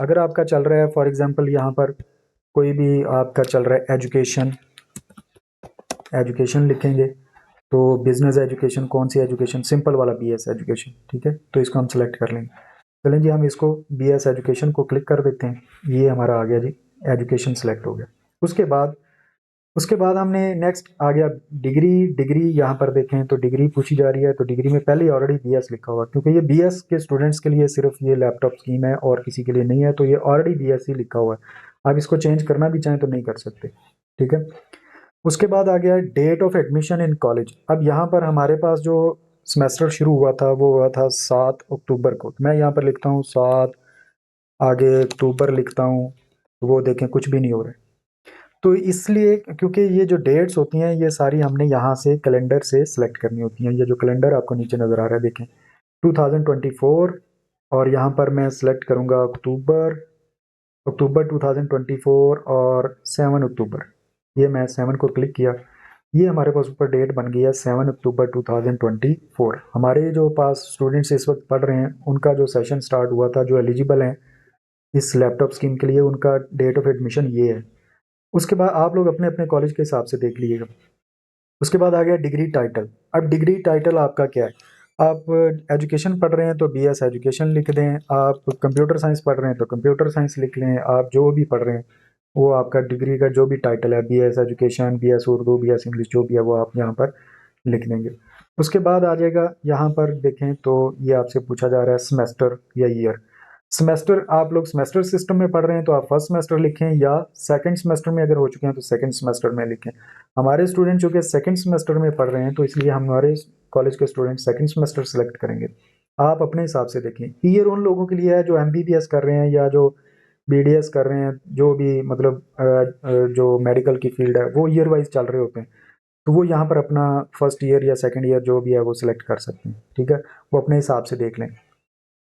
अगर आपका चल रहा है फॉर एग्जांपल यहाँ पर कोई भी आपका चल रहा है एजुकेशन, एजुकेशन लिखेंगे। तो बिजनेस एजुकेशन, कौन सी एजुकेशन? सिंपल वाला BS एजुकेशन। ठीक है, तो इसको हम सेलेक्ट कर लेंगे। चलें जी, हम इसको BS एजुकेशन को क्लिक कर देते हैं, ये हमारा आ गया जी, एजुकेशन सेलेक्ट हो गया। उसके बाद उसके बाद हमने नेक्स्ट आ गया डिग्री। डिग्री यहाँ पर देखें तो डिग्री पूछी जा रही है, तो डिग्री में पहले ही ऑलरेडी BS लिखा हुआ, क्योंकि ये BS के स्टूडेंट्स के लिए सिर्फ ये लैपटॉप स्कीम है और किसी के लिए नहीं है, तो ये ऑलरेडी BS ही लिखा हुआ है। आप इसको चेंज करना भी चाहें तो नहीं कर सकते। ठीक है, उसके बाद आ गया date of admission in college. अब यहाँ पर हमारे पास जो सेमेस्टर शुरू हुआ था वो हुआ था 7 अक्टूबर को, तो मैं यहाँ पर लिखता हूँ 7, आगे अक्टूबर लिखता हूँ, तो वो देखें कुछ भी नहीं हो रहा है। तो इसलिए क्योंकि ये जो डेट्स होती हैं ये सारी हमने यहाँ से कैलेंडर से सिलेक्ट करनी होती हैं। ये जो कैलेंडर आपको नीचे नज़र आ रहा है देखें 2024, और यहाँ पर मैं सिलेक्ट करूँगा अक्टूबर, अक्टूबर 2024 और 7 अक्टूबर। ये मैं 7 को क्लिक किया, ये हमारे पास ऊपर डेट बन गई है 7 अक्टूबर 2024। हमारे जो पास स्टूडेंट्स इस वक्त पढ़ रहे हैं उनका जो सेशन स्टार्ट हुआ था, जो एलिजिबल हैं इस लैपटॉप स्कीम के लिए, उनका डेट ऑफ एडमिशन ये है। उसके बाद आप लोग अपने अपने कॉलेज के हिसाब से देख लीजिएगा। उसके बाद आ गया डिग्री टाइटल। अब डिग्री टाइटल आपका क्या है? आप एजुकेशन पढ़ रहे हैं तो BS एजुकेशन लिख दें, आप कंप्यूटर साइंस पढ़ रहे हैं तो कंप्यूटर साइंस लिख लें, आप जो भी पढ़ रहे हैं वो आपका डिग्री का जो भी टाइटल है, BS education, BS Urdu, BS English, जो भी है वो आप यहाँ पर लिख देंगे। उसके बाद आ जाएगा यहाँ पर देखें तो ये आपसे पूछा जा रहा है सेमेस्टर या ईयर। सेमेस्टर, आप लोग सेमेस्टर सिस्टम में पढ़ रहे हैं तो आप फर्स्ट सेमेस्टर लिखें, या सेकंड सेमेस्टर में अगर हो चुके हैं तो सेकंड सेमेस्टर में लिखें। हमारे स्टूडेंट जो कि सेकंड सेमेस्टर में पढ़ रहे हैं तो इसलिए हम हमारे कॉलेज के स्टूडेंट सेकंड सेमेस्टर सेलेक्ट करेंगे। आप अपने हिसाब से देखें। ईयर उन लोगों के लिए है जो MBBS कर रहे हैं या जो BDS कर रहे हैं, जो भी मतलब जो मेडिकल की फील्ड है वो ईयर वाइज चल रहे होते हैं, तो वो यहाँ पर अपना फर्स्ट ईयर या सेकंड ईयर जो भी है वो सिलेक्ट कर सकते हैं। ठीक है, वो अपने हिसाब से देख लें।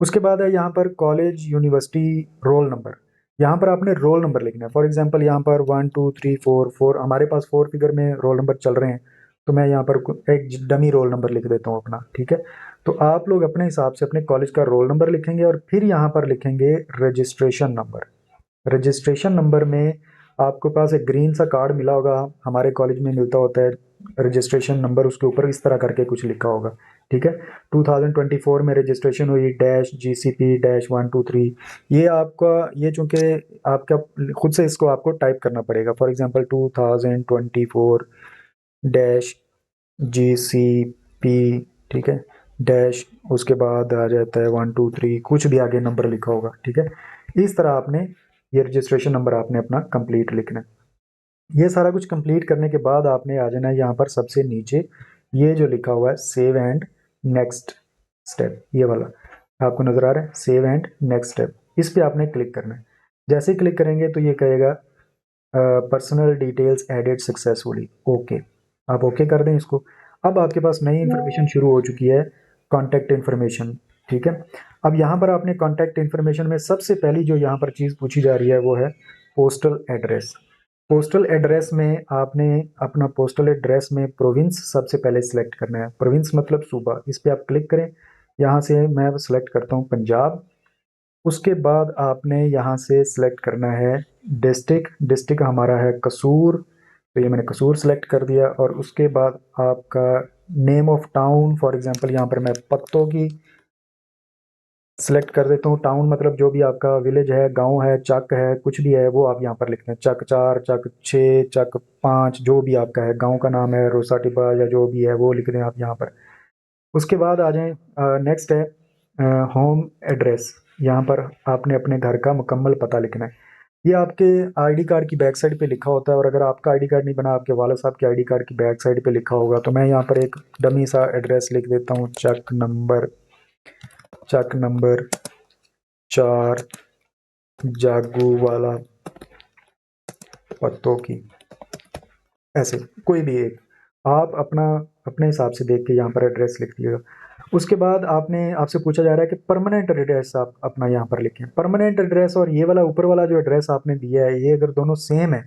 उसके बाद है यहाँ पर कॉलेज यूनिवर्सिटी रोल नंबर। यहाँ पर आपने रोल नंबर लिखना है। फॉर एग्जांपल यहाँ पर 1 2 3 4 4, हमारे पास 4 फिगर में रोल नंबर चल रहे हैं, तो मैं यहाँ पर एक डमी रोल नंबर लिख देता हूँ अपना। ठीक है, तो आप लोग अपने हिसाब से अपने कॉलेज का रोल नंबर लिखेंगे और फिर यहाँ पर लिखेंगे रजिस्ट्रेशन नंबर। रजिस्ट्रेशन नंबर में आपके पास एक ग्रीन सा कार्ड मिला होगा, हमारे कॉलेज में मिलता होता है रजिस्ट्रेशन नंबर, उसके ऊपर इस तरह करके कुछ लिखा होगा। ठीक है, 2024 में रजिस्ट्रेशन हुई -GCP-123। ये आपका, ये चूंकि आपका खुद से इसको आपको टाइप करना पड़ेगा। फॉर एग्जांपल 2024-GCP, ठीक है, डैश, उसके बाद आ जाता है 1 2 3, कुछ भी आगे नंबर लिखा होगा। ठीक है, इस तरह आपने ये रजिस्ट्रेशन नंबर आपने अपना कंप्लीट लिखना है। ये सारा कुछ कंप्लीट करने के बाद आपने आ जाना है यहाँ पर सबसे नीचे, ये जो लिखा हुआ है सेव एंड नेक्स्ट, स्टेप, ये वाला आपको नज़र आ रहा है, सेव एंड नेक्स्ट स्टेप, इस पे आपने क्लिक करना है। जैसे ही क्लिक करेंगे तो ये कहेगा personal details added successfully, okay, आप ओके कर दें इसको। अब आपके पास नई इन्फॉर्मेशन शुरू हो चुकी है, कॉन्टैक्ट इन्फॉर्मेशन, ठीक है। अब यहाँ पर आपने कॉन्टैक्ट इन्फॉर्मेशन में सबसे पहली जो यहाँ पर चीज़ पूछी जा रही है वो है पोस्टल एड्रेस। पोस्टल एड्रेस में आपने अपना पोस्टल एड्रेस में प्रोविंस सबसे पहले सिलेक्ट करना है, प्रोविंस मतलब सूबा, इस पर आप क्लिक करें। यहाँ से मैं सिलेक्ट करता हूँ पंजाब। उसके बाद आपने यहाँ से सिलेक्ट करना है डिस्ट्रिक्ट, डिस्ट्रिक्ट हमारा है कसूर, तो ये मैंने कसूर सेलेक्ट कर दिया। और उसके बाद आपका name of town, for example यहाँ पर मैं पत्तों की सेलेक्ट कर देता हूँ। टाउन मतलब जो भी आपका विलेज है, गांव है, चक है, कुछ भी है वो आप यहाँ पर लिखते हैं, चक 4, चक 6, चक 5, जो भी आपका है, गांव का नाम है रोसा टिब्बा या जो भी है वो लिख दें आप यहाँ पर। उसके बाद आ जाएं, नेक्स्ट है होम एड्रेस। यहाँ पर आपने अपने घर का मुकम्मल पता लिखना है। ये आपके आईडी कार्ड की बैक साइड पे लिखा होता है, और अगर आपका आईडी कार्ड नहीं बना, आपके वाला साहब के आईडी कार्ड की बैक साइड पे लिखा होगा। तो मैं यहाँ पर एक डमी सा एड्रेस लिख देता हूँ, चक नंबर 4, जागू वाला पत्तों की, ऐसे कोई भी एक आप अपना अपने हिसाब से देख के यहाँ पर एड्रेस लिख दिएगा। उसके बाद आपसे पूछा जा रहा है कि परमानेंट एड्रेस आप अपना यहाँ पर लिखें। परमानेंट एड्रेस और ये वाला ऊपर वाला जो एड्रेस आपने दिया है, ये अगर दोनों सेम है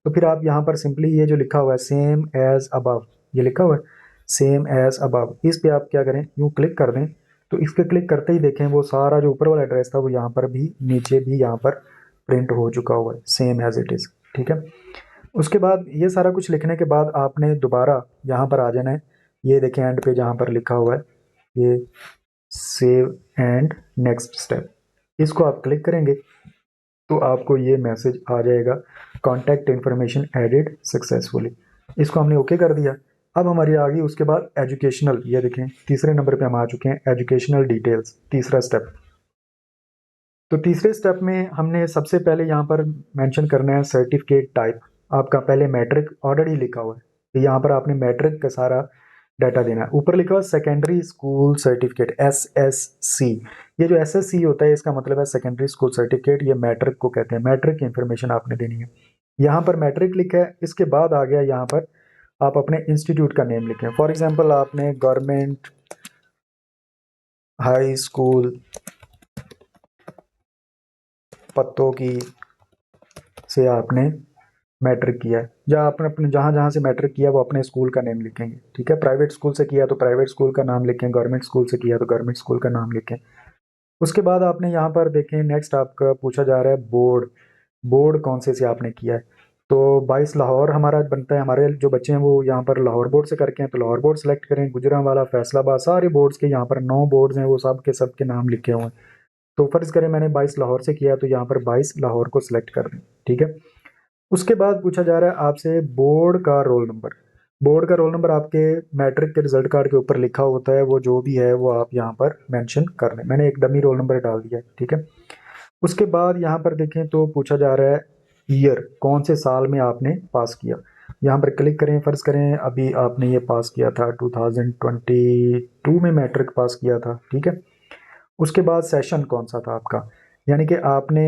तो फिर आप यहाँ पर सिंपली ये जो लिखा हुआ है सेम एज अबव, ये लिखा हुआ है सेम एज अबव, इस पे आप क्या करें, यूँ क्लिक कर दें। तो इस पे क्लिक करते ही देखें वो सारा जो ऊपर वाला एड्रेस था वो यहाँ पर भी, नीचे भी यहाँ पर प्रिंट हो चुका हुआ है, सेम एज इट इज़, ठीक है। उसके बाद ये सारा कुछ लिखने के बाद आपने दोबारा यहाँ पर आ जाना है। ये देखें एंड पे जहाँ पर लिखा हुआ है ये सेव एंड नेक्स्ट स्टेप, इसको आप क्लिक करेंगे तो आपको ये मैसेज आ जाएगा, कॉन्टैक्ट इन्फॉर्मेशन एडिड सक्सेसफुली। इसको हमने ओके कर दिया। अब हमारी आ गई उसके बाद एजुकेशनल, ये देखें तीसरे नंबर पे हम आ चुके हैं, एजुकेशनल डिटेल्स, तीसरा स्टेप। तो तीसरे स्टेप में हमने सबसे पहले यहाँ पर मेंशन करना है सर्टिफिकेट टाइप। आपका पहले मैट्रिक ऑलरेडी लिखा हुआ है, तो यहाँ पर आपने मैट्रिक का सारा डाटा देना है। ऊपर लिखा हुआ सेकेंडरी स्कूल सर्टिफिकेट, SSC। ये जो SSC होता है इसका मतलब है सेकेंडरी स्कूल सर्टिफिकेट, ये मैट्रिक को कहते हैं। मैट्रिक की इंफॉर्मेशन आपने देनी है। यहाँ पर मैट्रिक लिखा है। इसके बाद आ गया यहाँ पर आप अपने इंस्टीट्यूट का नेम लिखें। फॉर एग्जाम्पल आपने गवर्नमेंट हाई स्कूल पत्तों की से आपने मैट्रिक किया है, या आपने अपने जहाँ जहाँ से मैट्रिक किया वो अपने स्कूल का नेम लिखेंगे, ठीक है। प्राइवेट स्कूल से किया तो प्राइवेट स्कूल का नाम लिखें, गवर्नमेंट स्कूल से किया तो गवर्नमेंट स्कूल का नाम लिखें। उसके बाद आपने यहाँ पर देखें नेक्स्ट आपका पूछा जा रहा है बोर्ड, बोर्ड कौन से आपने किया है। तो 22 लाहौर हमारा बनता है, हमारे जो बच्चे हैं वो यहाँ पर लाहौर बोर्ड से करके हैं तो लाहौर बोर्ड सेलेक्ट करें। गुजरांवाला, फैसलाबाद, सारे बोर्ड्स के यहाँ पर 9 बोर्ड्स हैं, वो सब के नाम लिखे हुए हैं। तो फर्ज करें मैंने 22 लाहौर से किया तो यहाँ पर 22 लाहौर को सिलेक्ट कर दें, ठीक है। उसके बाद पूछा जा रहा है आपसे बोर्ड का रोल नंबर। बोर्ड का रोल नंबर आपके मैट्रिक के रिजल्ट कार्ड के ऊपर लिखा होता है, वो जो भी है वो आप यहाँ पर मेंशन कर लें। मैंने एक डमी रोल नंबर डाल दिया है, ठीक है। उसके बाद यहाँ पर देखें तो पूछा जा रहा है ईयर, कौन से साल में आपने पास किया। यहाँ पर क्लिक करें, फ़र्ज़ करें अभी आपने ये पास किया था 2022 में मैट्रिक पास किया था, ठीक है। उसके बाद सेशन कौन सा था आपका, यानी कि आपने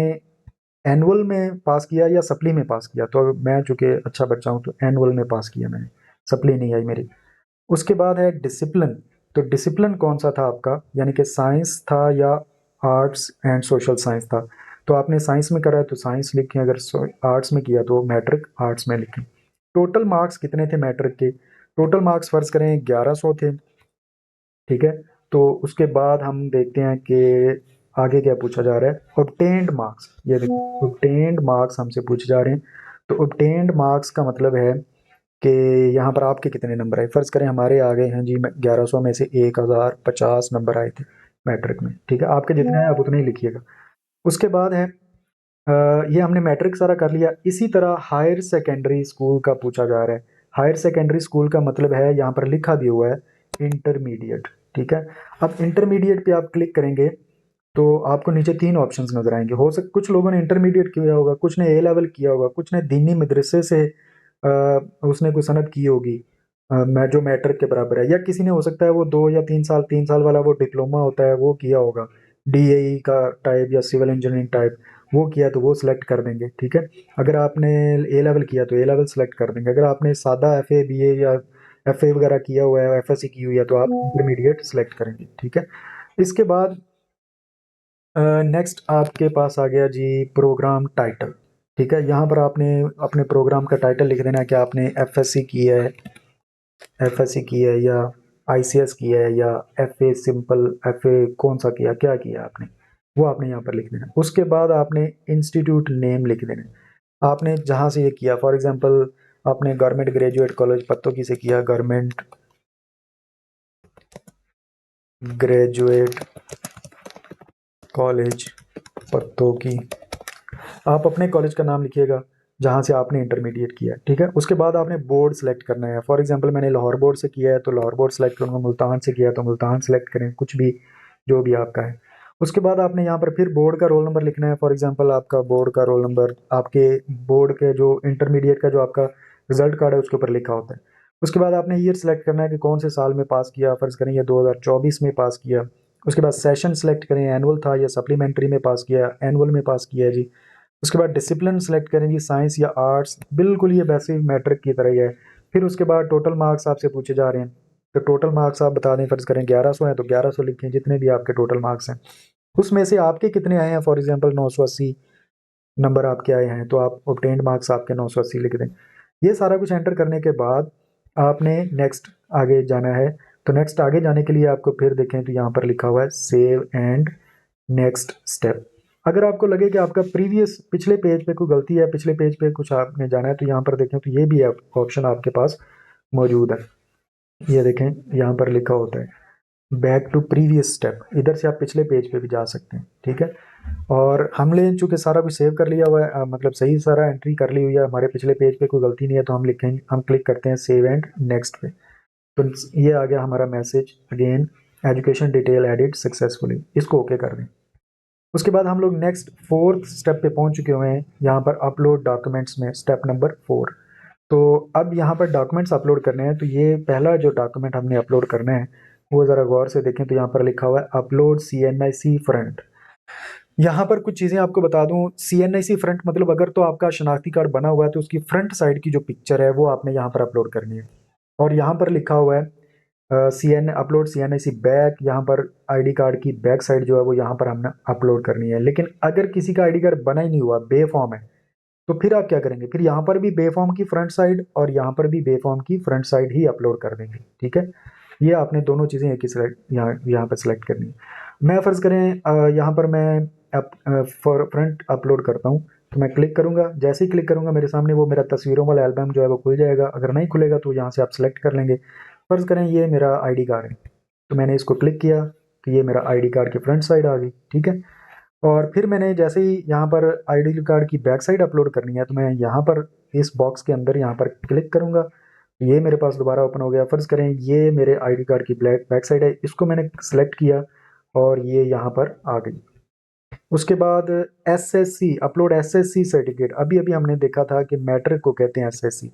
एनुअल में पास किया या सप्ली में पास किया। तो मैं चूँकि अच्छा बच्चा हूँ तो एनुअल में पास किया मैंने, सप्ली नहीं आई मेरी। उसके बाद है डिसिप्लिन, तो डिसिप्लिन कौन सा था आपका, यानी कि साइंस था या आर्ट्स एंड सोशल साइंस था। तो आपने साइंस में करा है तो साइंस लिखें, अगर आर्ट्स में किया तो मैट्रिक आर्ट्स में लिखें। टोटल मार्क्स कितने थे मैट्रिक के, टोटल मार्क्स फ़र्ज़ करें 1100 थे, ठीक है। तो उसके बाद हम देखते हैं कि आगे क्या पूछा जा रहा है, ऑब्टेन्ड मार्क्स। ये देखो ऑब्टेन्ड मार्क्स हमसे पूछे जा रहे हैं। तो ऑब्टेन्ड मार्क्स का मतलब है कि यहाँ पर आपके कितने नंबर आए। फ़र्ज़ करें हमारे आ गए हैं जी 1100 में से 1050 नंबर आए थे मैट्रिक में, ठीक है। आपके जितने आए आप उतने ही लिखिएगा। उसके बाद है ये हमने मैट्रिक सारा कर लिया। इसी तरह हायर सेकेंडरी स्कूल का पूछा जा रहा है। हायर सेकेंडरी स्कूल का मतलब है, यहाँ पर लिखा भी हुआ है इंटरमीडिएट, ठीक है। अब इंटरमीडिएट पे आप क्लिक करेंगे तो आपको नीचे 3 ऑप्शंस नज़र आएंगे। कुछ लोगों ने इंटरमीडिएट किया होगा, कुछ ने A लेवल किया होगा, कुछ ने दीनी मदरसे से उसने कोई सनद की होगी, मैं जो मैट्रिक के बराबर है, या किसी ने हो सकता है वो 2 या 3 साल, 3 साल वाला वो डिप्लोमा होता है वो किया होगा, डीएई का टाइप या सिविल इंजीनियरिंग टाइप, वो किया तो वो सिलेक्ट कर देंगे। ठीक है, अगर आपने ए लेवल किया तो ए लेवल सेलेक्ट कर देंगे, अगर आपने सादा एफ ए बी ए या एफ ए वगैरह किया हुआ है, एफ एस सी की हुई है, तो आप इंटरमीडिएट सेलेक्ट करेंगे। ठीक है, इसके बाद नेक्स्ट आपके पास आ गया जी प्रोग्राम टाइटल। ठीक है, यहाँ पर आपने अपने प्रोग्राम का टाइटल लिख देना है कि आपने एफएससी की है, एफएससी की है या आईसीएस की है या एफए सिंपल, एफए कौन सा किया, क्या किया आपने, वो आपने यहाँ पर लिख देना। उसके बाद आपने इंस्टीट्यूट नेम लिख देना है, आपने जहाँ से ये किया। फॉर एग्जांपल आपने गवर्नमेंट ग्रेजुएट कॉलेज पत्तोकी से किया, गवर्नमेंट ग्रेजुएट कॉलेज पत्तोकी, आप अपने कॉलेज का नाम लिखिएगा जहाँ से आपने इंटरमीडिएट किया है। ठीक है, उसके बाद आपने बोर्ड सेलेक्ट करना है। फॉर एग्जांपल मैंने लाहौर बोर्ड से किया है तो लाहौर बोर्ड सेलेक्ट करूँगा, मुल्तान से किया है तो मुल्तान सेलेक्ट करें, कुछ भी जो भी आपका है। उसके बाद आपने यहाँ पर फिर बोर्ड का रोल नंबर लिखना है। फॉर एग्जांपल आपका बोर्ड का रोल नंबर आपके बोर्ड के जो इंटरमीडिएट का जो आपका रिजल्ट कार्ड है उसके ऊपर लिखा होता है। उसके बाद आपने ईयर सेलेक्ट करना है कि कौन से साल में पास किया, फर्ज करें ये 2024 में पास किया। उसके बाद सेशन सेलेक्ट करें, एनुअल था या सप्लीमेंट्री में पास किया, एनुअल में पास किया है जी। उसके बाद डिसिप्लिन सेलेक्ट करेंगे, साइंस या आर्ट्स, बिल्कुल ये वैसे ही मैट्रिक की तरह ही है। फिर उसके बाद टोटल मार्क्स आपसे पूछे जा रहे हैं, तो टोटल मार्क्स आप बता दें, फर्ज करें 1100 हैं तो 1100 लिखें, जितने भी आपके टोटल मार्क्स हैं उसमें से आपके कितने आए हैं। फॉर एग्जांपल 980 नंबर आपके आए हैं तो आप ऑब्टेन्ड मार्क्स आपके 980 लिख दें। ये सारा कुछ एंटर करने के बाद आपने नेक्स्ट आगे जाना है। तो नेक्स्ट आगे जाने के लिए आपको फिर देखें तो यहाँ पर लिखा हुआ है सेव एंड नेक्स्ट स्टेप। अगर आपको लगे कि आपका प्रीवियस पिछले पेज पे कोई गलती है, पिछले पेज पे कुछ आपने जाना है, तो यहाँ पर देखें तो ये भी ऑप्शन आपके पास मौजूद है। ये देखें यहाँ पर लिखा होता है बैक टू प्रीवियस स्टेप, इधर से आप पिछले पेज पे भी जा सकते हैं। ठीक है, और हमने चूंकि सारा कुछ सेव कर लिया हुआ है, मतलब सही सारा एंट्री कर ली हुई है, हमारे पिछले पेज पे कोई गलती नहीं है, तो हम लिखेंगे, हम क्लिक करते हैं सेव एंड नेक्स्ट पे। तो ये आ गया हमारा message, again education detail edit successfully, इसको ओके कर दें। उसके बाद हम लोग नेक्स्ट फोर्थ स्टेप पे पहुंच चुके हुए हैं, यहाँ पर अपलोड डॉक्यूमेंट्स में स्टेप नंबर 4। तो अब यहाँ पर डॉक्यूमेंट्स अपलोड करने हैं, तो ये पहला जो डॉक्यूमेंट हमने अपलोड करना है वो ज़रा गौर से देखें। तो यहाँ पर लिखा हुआ है अपलोड CNIC फ्रंट। यहाँ पर कुछ चीज़ें आपको बता दूं, CNIC फ्रंट मतलब अगर तो आपका शनाख्ती कार्ड बना हुआ है तो उसकी फ्रंट साइड की जो पिक्चर है वो आपने यहाँ पर अपलोड करनी है। और यहाँ पर लिखा हुआ है अपलोड CNIC बैक, यहाँ पर आईडी कार्ड की बैक साइड जो है वो यहाँ पर हमने अपलोड करनी है। लेकिन अगर किसी का आईडी कार्ड बना ही नहीं हुआ, बे फॉर्म है, तो फिर आप क्या करेंगे, फिर यहाँ पर भी बे फॉर्म की फ्रंट साइड और यहाँ पर भी बे फॉर्म की फ्रंट साइड ही अपलोड कर देंगे। ठीक है, ये आपने दोनों चीज़ें एक ही सिलेक्ट यहाँ पर सिलेक्ट करनी है। मैं फ़र्ज़ करें यहाँ पर मैं फ्रंट अपलोड करता हूँ, तो मैं क्लिक करूँगा, जैसे ही क्लिक करूँगा मेरे सामने वो मेरा तस्वीरों वाला एल्बम जो है वो खुल जाएगा। अगर नहीं खुलेगा तो यहाँ से आप सेलेक्ट कर लेंगे। फ़र्ज़ करें ये मेरा आईडी कार्ड है, तो मैंने इसको क्लिक किया तो ये मेरा आईडी कार्ड की फ्रंट साइड आ गई। ठीक है, और फिर मैंने जैसे ही यहाँ पर आईडी कार्ड की बैक साइड अपलोड करनी है, तो मैं यहाँ पर इस बॉक्स के अंदर यहाँ पर क्लिक करूँगा, ये मेरे पास दोबारा ओपन हो गया। फ़र्ज़ करें ये मेरे आईडी कार्ड की बैक साइड है, इसको मैंने सेलेक्ट किया और ये यहाँ पर आ गई। उसके बाद SSC अपलोड, SSC सर्टिफिकेट, अभी अभी हमने देखा था कि मैट्रिक को कहते हैं SSC,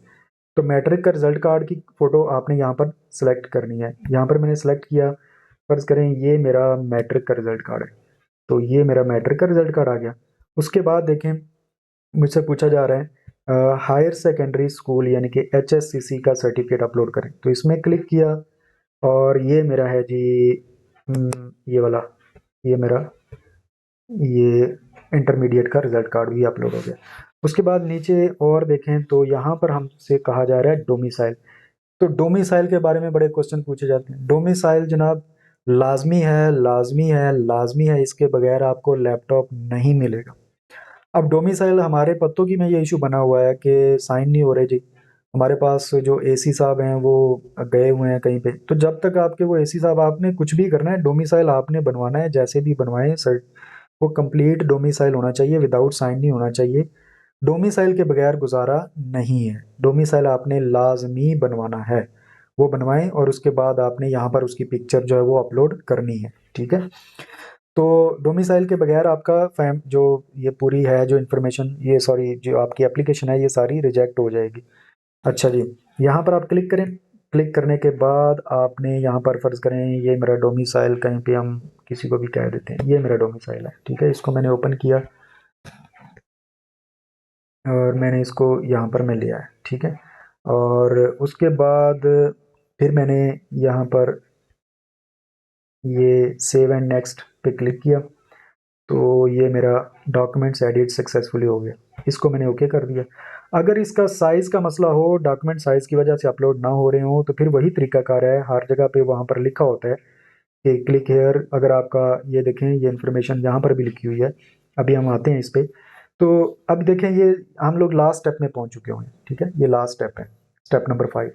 तो मैट्रिक का रिजल्ट कार्ड की फ़ोटो आपने यहाँ पर सेलेक्ट करनी है। यहाँ पर मैंने सेलेक्ट किया, फ़र्ज़ करें ये मेरा मैट्रिक का रिजल्ट कार्ड है, तो ये मेरा मैट्रिक का रिजल्ट कार्ड आ गया। उसके बाद देखें मुझसे पूछा जा रहा है हायर सेकेंडरी स्कूल यानी कि HSCC का सर्टिफिकेट अपलोड करें, तो इसमें क्लिक किया और ये मेरा है जी ये वाला, ये मेरा ये इंटरमीडिएट का रिजल्ट कार्ड भी अपलोड हो गया। उसके बाद नीचे और देखें तो यहाँ पर हमसे कहा जा रहा है डोमिसाइल। तो डोमिसाइल के बारे में बड़े क्वेश्चन पूछे जाते हैं। डोमिसाइल जनाब लाजमी है, लाजमी है, लाजमी है, इसके बगैर आपको लैपटॉप नहीं मिलेगा। अब डोमिसाइल हमारे पत्तों की में ये इशू बना हुआ है कि साइन नहीं हो रहे जी। हमारे पास जो एसी साहब हैं वो गए हुए हैं कहीं पे, तो जब तक आपके वो एसी साहब, आपने कुछ भी करना है, डोमिसाइल आपने बनवाना है, जैसे भी बनवाएं सर, वो कंप्लीट डोमिसाइल होना चाहिए, विदाउट साइन नहीं होना चाहिए। डोमिसाइल के बगैर गुजारा नहीं है, डोमिसाइल आपने लाजमी बनवाना है। वो बनवाएं और उसके बाद आपने यहाँ पर उसकी पिक्चर जो है वो अपलोड करनी है। ठीक है, तो डोमिसाइल के बगैर आपका फैम जो ये पूरी है जो इन्फॉर्मेशन, ये सॉरी जो आपकी एप्लीकेशन है ये सारी रिजेक्ट हो जाएगी। अच्छा जी, यहाँ पर आप क्लिक करें। क्लिक करने के बाद आपने यहाँ पर फ़र्ज़ करें ये मेरा डोमिसाइल, कहीं पे हम किसी को भी कह देते हैं ये मेरा डोमिसाइल है, ठीक है। इसको मैंने ओपन किया और मैंने इसको यहाँ पर मैं ले आया, ठीक है। और उसके बाद फिर मैंने यहाँ पर ये सेव एंड नेक्स्ट पे क्लिक किया, तो ये मेरा डॉक्यूमेंट्स एडिट सक्सेसफुली हो गया। इसको मैंने ओके कर दिया। अगर इसका साइज़ का मसला हो, डॉक्यूमेंट साइज़ की वजह से अपलोड ना हो रहे हो, तो फिर वही तरीकाकार है, हर जगह पे वहाँ पर लिखा होता है कि क्लिक हेयर। अगर आपका ये देखें, ये इन्फॉर्मेशन यहाँ पर भी लिखी हुई है। अभी हम आते हैं इस पे। तो अब देखें, ये हम लोग लास्ट स्टेप में पहुँच चुके हुए हैं, ठीक है। ये लास्ट स्टेप है, स्टेप नंबर 5।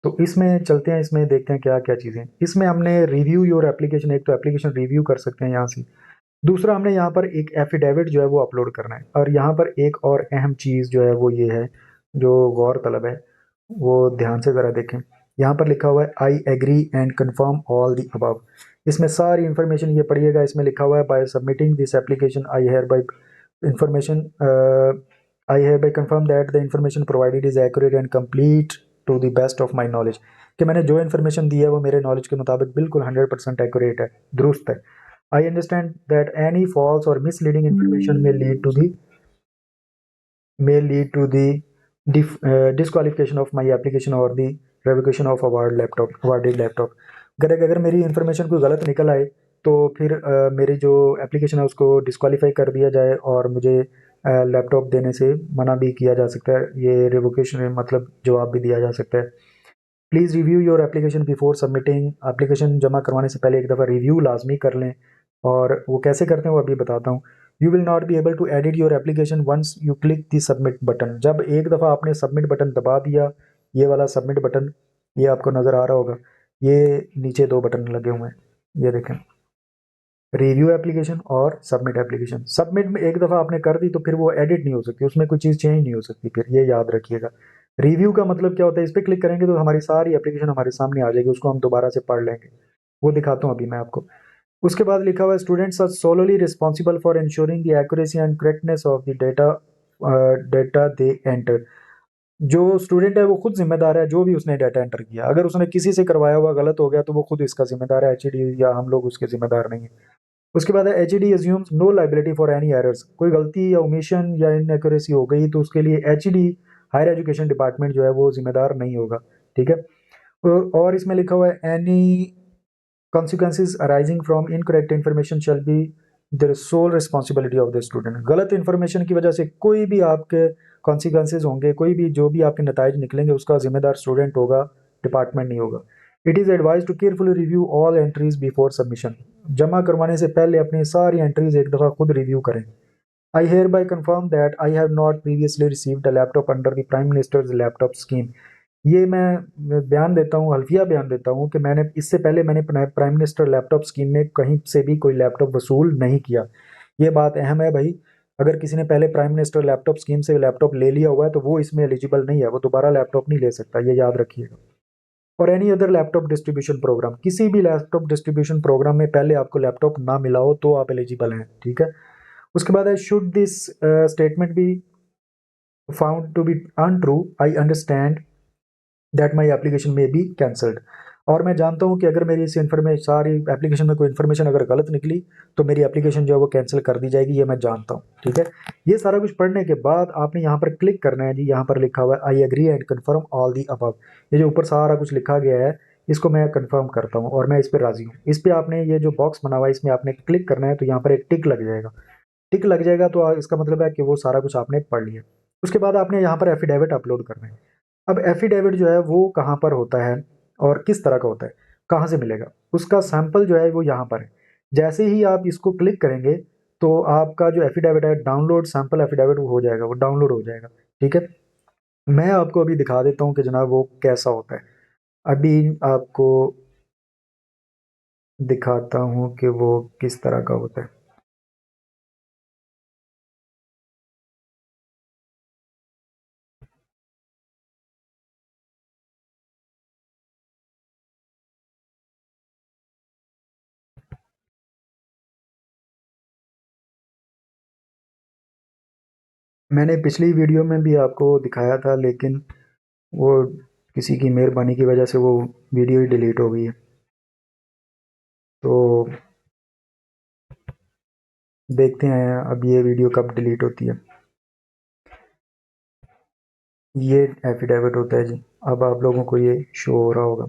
तो इसमें चलते हैं, इसमें देखते हैं क्या क्या चीज़ें। इसमें हमने रिव्यू योर एप्लीकेशन, एक तो एप्लीकेशन रिव्यू कर सकते हैं यहाँ से। दूसरा, हमने यहाँ पर एक एफिडेविट जो है वो अपलोड करना है। और यहाँ पर एक और अहम चीज़ जो है वो ये है, जो गौर तलब है, वो ध्यान से ज़रा देखें। यहाँ पर लिखा हुआ है I agree and confirm all the above. इसमें सारी इन्फॉर्मेशन ये पढ़िएगा। इसमें लिखा हुआ है by submitting this application I hereby information I hereby confirm that the information provided is accurate and complete to the best of my knowledge. कि मैंने जो इन्फॉर्मेशन दी है वो मेरे नॉलेज के मुताबिक बिल्कुल 100% एक्यूरेट है, दुरुस्त है। I understand that any false or misleading information may lead to the disqualification of my application or the revocation of awarded laptop। अगर मेरी इन्फॉर्मेशन कोई गलत निकल आए तो फिर मेरी जो एप्लीकेशन है उसको डिस्qualify कर दिया जाए और मुझे लैपटॉप देने से मना भी किया जा सकता है। ये रिवोकेशन मतलब जवाब भी दिया जा सकता है। Please review your application before submitting. Application जमा करवाने से पहले एक दफ़ा रिव्यू लाजमी कर लें। और वो कैसे करते हैं वो अभी बताता हूँ। You will not be able to edit your application once you click the submit button. जब एक दफ़ा आपने सबमिट बटन दबा दिया, ये वाला सबमिट बटन, ये आपको नज़र आ रहा होगा, ये नीचे 2 बटन लगे हुए हैं, ये देखें, रिव्यू एप्लीकेशन और सबमिट एप्लीकेशन। सबमिट में एक दफ़ा आपने कर दी तो फिर वो एडिट नहीं हो सकती, उसमें कोई चीज़ चेंज नहीं हो सकती, फिर ये याद रखिएगा। रिव्यू का मतलब क्या होता है, इस पर क्लिक करेंगे तो हमारी सारी एप्लीकेशन हमारे सामने आ जाएगी, उसको हम दोबारा से पढ़ लेंगे। वो दिखाता हूँ अभी मैं आपको। उसके बाद लिखा हुआ है students are solely responsible for ensuring the accuracy and correctness of the data they enter. जो स्टूडेंट है वो खुद जिम्मेदार है, जो भी उसने डाटा एंटर किया। अगर उसने किसी से करवाया हुआ गलत हो गया तो वो खुद इसका जिम्मेदार है, एचईडी या हम लोग उसके जिम्मेदार नहीं है। उसके बाद है HED assumes no liability for any errors. कोई गलती या ओमिशन या इनएक्यूरेसी हो गई तो उसके लिए एचईडी हायर एजुकेशन डिपार्टमेंट जो है वो जिम्मेदार नहीं होगा, ठीक है। और इसमें लिखा हुआ है any consequences arising from incorrect information shall be the sole responsibility of the student। गलत इन्फॉर्मेशन की वजह से कोई भी आपके कॉन्सिक्वेंसेज होंगे, कोई भी जो भी आपके नताइज निकलेंगे उसका जिम्मेदार स्टूडेंट होगा, डिपार्टमेंट नहीं होगा। It is advise to carefully review all entries before submission. जमा करवाने से पहले अपनी सारी एंट्रीज एक दफ़ा खुद रिव्यू करें। I hereby confirm that I have not previously received a laptop under the Prime Minister's laptop scheme। ये मैं बयान देता हूँ, हल्फिया बयान देता हूँ कि मैंने इससे पहले मैंने प्राइम मिनिस्टर लैपटॉप स्कीम में कहीं से भी कोई लैपटॉप वसूल नहीं किया। ये बात अहम है भाई। अगर किसी ने पहले प्राइम मिनिस्टर लैपटॉप स्कीम से लैपटॉप ले लिया हुआ है तो वो इसमें एलिजिबल नहीं है, वो दोबारा लैपटॉप नहीं ले सकता, ये याद रखिएगा। और any other laptop distribution program, किसी भी लैपटॉप डिस्ट्रीब्यूशन प्रोग्राम में पहले आपको लैपटॉप ना मिला हो तो आप एलिजिबल हैं, ठीक है। उसके बाद है should this statement be found to be untrue I understand that my application may be cancelled. और मैं जानता हूँ कि अगर मेरी इस इन्फॉर्मेशन सारी एप्लीकेशन में कोई इन्फॉर्मेशन अगर गलत निकली तो मेरी एप्लीकेशन जो है वो कैंसिल कर दी जाएगी, ये मैं जानता हूँ, ठीक है। ये सारा कुछ पढ़ने के बाद आपने यहाँ पर क्लिक करना है जी। यहाँ पर लिखा हुआ है I agree and confirm all the above. ये जो ऊपर सारा कुछ लिखा गया है इसको मैं कंफर्म करता हूँ और मैं इस पर राजी हूँ। इस पर आपने ये जो बॉक्स बना हुआ है इसमें आपने क्लिक करना है, तो यहाँ पर एक टिक लग जाएगा। टिक लग जाएगा तो इसका मतलब है कि वो सारा कुछ आपने पढ़ लिया। उसके बाद आपने यहाँ पर एफिडेविट अपलोड करना है। अब एफिडेविट जो है वो कहाँ पर होता है और किस तरह का होता है, कहाँ से मिलेगा, उसका सैंपल जो है वो यहाँ पर है। जैसे ही आप इसको क्लिक करेंगे तो आपका जो एफिडेविट है, डाउनलोड सैंपल एफिडेविट, वो हो जाएगा, वो डाउनलोड हो जाएगा, ठीक है। मैं आपको अभी दिखा देता हूँ कि जनाब वो कैसा होता है। अभी आपको दिखाता हूँ कि वो किस तरह का होता है। मैंने पिछली वीडियो में भी आपको दिखाया था, लेकिन वो किसी की मेहरबानी की वजह से वो वीडियो ही डिलीट हो गई है। तो देखते हैं अब ये वीडियो कब डिलीट होती है। ये एफिडेविट होता है जी। अब आप लोगों को ये शो हो रहा होगा।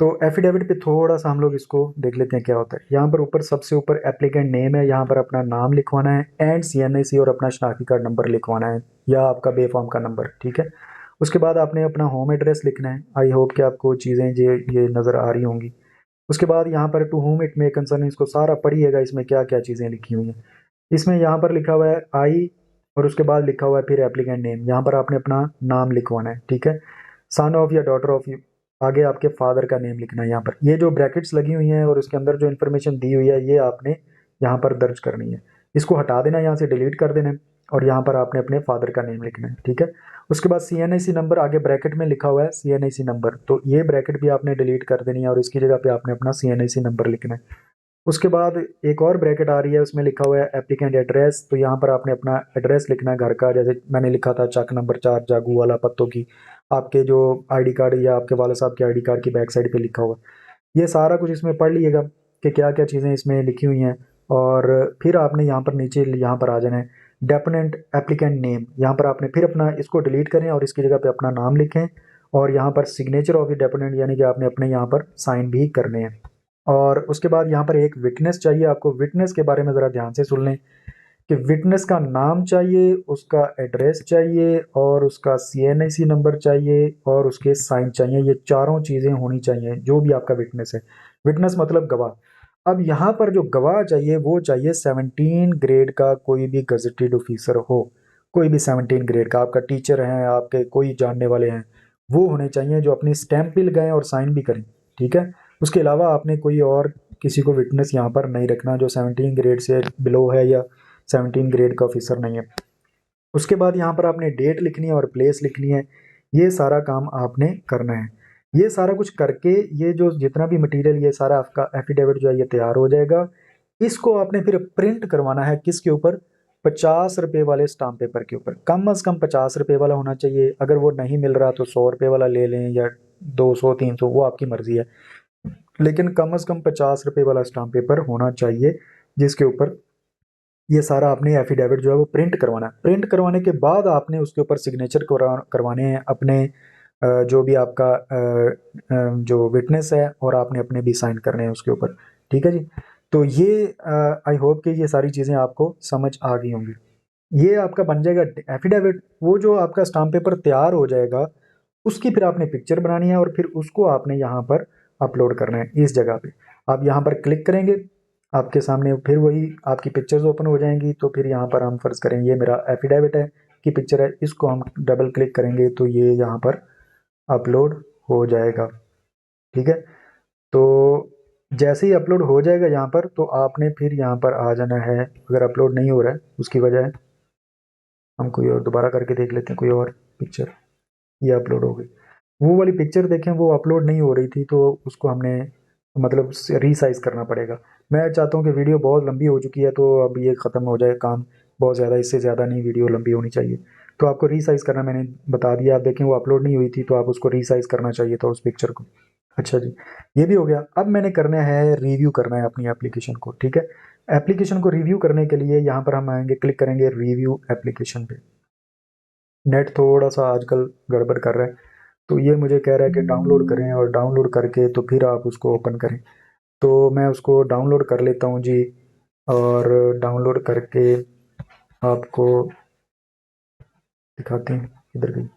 तो एफिडेविट पे थोड़ा सा हम लोग इसको देख लेते हैं क्या होता है। यहाँ पर ऊपर सबसे ऊपर एप्लीकेंट नेम है, यहाँ पर अपना नाम लिखवाना है एंड सीएनआईसी और अपना शनाख्ती कार्ड नंबर लिखवाना है या आपका बेफॉर्म का नंबर, ठीक है। उसके बाद आपने अपना होम एड्रेस लिखना है। आई होप कि आपको चीज़ें ये नज़र आ रही होंगी। उसके बाद यहाँ पर to whom it may concern, इसको सारा पढ़िएगा, इसमें क्या क्या चीज़ें लिखी हुई हैं। इसमें यहाँ पर लिखा हुआ है आई और उसके बाद लिखा हुआ है फिर एप्लीकेंट नेम, यहाँ पर आपने अपना नाम लिखवाना है, ठीक है। सन ऑफ या डॉटर ऑफ, आगे आपके फादर का नेम लिखना है। यहाँ पर ये जो ब्रैकेट्स लगी हुई हैं और उसके अंदर जो इन्फॉर्मेशन दी हुई है ये आपने यहाँ पर दर्ज करनी है। इसको हटा देना, यहाँ से डिलीट कर देना है और यहाँ पर आपने अपने फादर का नेम लिखना है, ठीक है। उसके बाद सीएनआईसी नंबर, आगे ब्रैकेट में लिखा हुआ है सीएनआईसी नंबर, तो ये ब्रैकेट भी आपने डिलीट कर देनी है और इसकी जगह पे आपने अपना सीएनआईसी नंबर लिखना है। उसके बाद एक और ब्रैकेट आ रही है, उसमें लिखा हुआ है एप्लीकेंट एड्रेस, तो यहाँ पर आपने अपना एड्रेस लिखना है घर का, जैसे मैंने लिखा था चक नंबर 4 जागू वाला पत्तों की, आपके जो आईडी कार्ड या आपके वाला साहब के आईडी कार्ड की बैक साइड पे लिखा हुआ। ये सारा कुछ इसमें पढ़ लीजिएगा कि क्या क्या चीज़ें इसमें लिखी हुई हैं। और फिर आपने यहाँ पर नीचे यहाँ पर आ जाना है डेपोनेंट एप्लीकेंट नेम, यहाँ पर आपने फिर अपना इसको डिलीट करें और इसकी जगह पे अपना नाम लिखें और यहाँ पर सिग्नेचर ऑफ द डेपोनेंट, यानी कि आपने अपने यहाँ पर साइन भी करने हैं। और उसके बाद यहाँ पर एक विटनेस चाहिए आपको। विटनेस के बारे में ज़रा ध्यान से सुन लें कि विटनेस का नाम चाहिए, उसका एड्रेस चाहिए और उसका सीएनआईसी नंबर चाहिए और उसके साइन चाहिए। ये चारों चीज़ें होनी चाहिए जो भी आपका विटनेस है। विटनेस मतलब गवाह। अब यहाँ पर जो गवाह चाहिए वो चाहिए 17 ग्रेड का कोई भी गजटेड ऑफिसर हो, कोई भी 17 ग्रेड का, आपका टीचर हैं, आपके कोई जानने वाले हैं, वो होने चाहिए जो अपनी स्टैंप भी लगाएं और साइन भी करें, ठीक है। उसके अलावा आपने कोई और किसी को विटनेस यहाँ पर नहीं रखना जो 17 ग्रेड से बिलो है या 17 ग्रेड का ऑफिसर नहीं है। उसके बाद यहाँ पर आपने डेट लिखनी है और प्लेस लिखनी है। ये सारा काम आपने करना है। ये सारा कुछ करके ये जो जितना भी मटेरियल, ये सारा आपका एफिडेविट जो है ये तैयार हो जाएगा। इसको आपने फिर प्रिंट करवाना है किसके ऊपर, 50 रुपए वाले स्टाम्प पेपर के ऊपर। कम अज कम 50 रुपए वाला होना चाहिए, अगर वो नहीं मिल रहा तो 100 रुपए वाला ले लें या 200 300, वो आपकी मर्जी है, लेकिन कम अज कम 50 रुपए वाला स्टाम्प पेपर होना चाहिए जिसके ऊपर ये सारा आपने एफिडेविट जो है वो प्रिंट करवाना है। प्रिंट करवाने के बाद आपने उसके ऊपर सिग्नेचर करवाने हैं अपने, जो भी आपका जो विटनेस है, और आपने अपने भी साइन करने हैं उसके ऊपर, ठीक है जी। तो ये आई होप कि ये सारी चीज़ें आपको समझ आ गई होंगी। ये आपका बन जाएगा एफिडेविट। वो जो आपका स्टाम्प पेपर तैयार हो जाएगा उसकी फिर आपने पिक्चर बनानी है और फिर उसको आपने यहाँ पर अपलोड करना है इस जगह पे। आप यहाँ पर क्लिक करेंगे, आपके सामने फिर वही आपकी पिक्चर्स ओपन हो जाएंगी। तो फिर यहाँ पर हम फर्ज करें ये मेरा एफिडेविट है की पिक्चर है, इसको हम डबल क्लिक करेंगे तो ये यहाँ पर अपलोड हो जाएगा, ठीक है। तो जैसे ही अपलोड हो जाएगा यहाँ पर, तो आपने फिर यहाँ पर आ जाना है। अगर अपलोड नहीं हो रहा है उसकी वजह है, हम कोई और दोबारा करके देख लेते हैं, कोई और पिक्चर, ये अपलोड हो गई। वो वाली पिक्चर देखें वो अपलोड नहीं हो रही थी, तो उसको हमने मतलब रीसाइज करना पड़ेगा। मैं चाहता हूँ कि वीडियो बहुत लंबी हो चुकी है तो अब ये ख़त्म हो जाए काम, बहुत ज़्यादा, इससे ज़्यादा नहीं वीडियो लंबी होनी चाहिए। तो आपको रीसाइज करना मैंने बता दिया। आप देखें वो अपलोड नहीं हुई थी तो आप उसको रीसाइज करना चाहिए था उस पिक्चर को। अच्छा जी, ये भी हो गया। अब मैंने करना है रिव्यू करना है अपनी एप्लीकेशन को, ठीक है। एप्लीकेशन को रिव्यू करने के लिए यहाँ पर हम आएंगे, क्लिक करेंगे रिव्यू एप्लीकेशन पे। नेट थोड़ा सा आजकल गड़बड़ कर रहा है, तो ये मुझे कह रहा है कि डाउनलोड करें और डाउनलोड करके तो फिर आप उसको ओपन करें। तो मैं उसको डाउनलोड कर लेता हूँ जी। और डाउनलोड करके आपको दिखाते हैं इधर गई।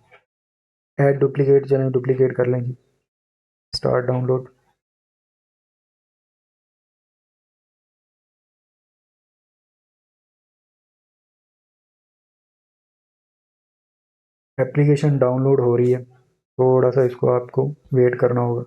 ऐड डुप्लीकेट, चलें डुप्लीकेट कर लेंगे। Start download. एप्लीकेशन डाउनलोड हो रही है, थोड़ा सा इसको आपको वेट करना होगा।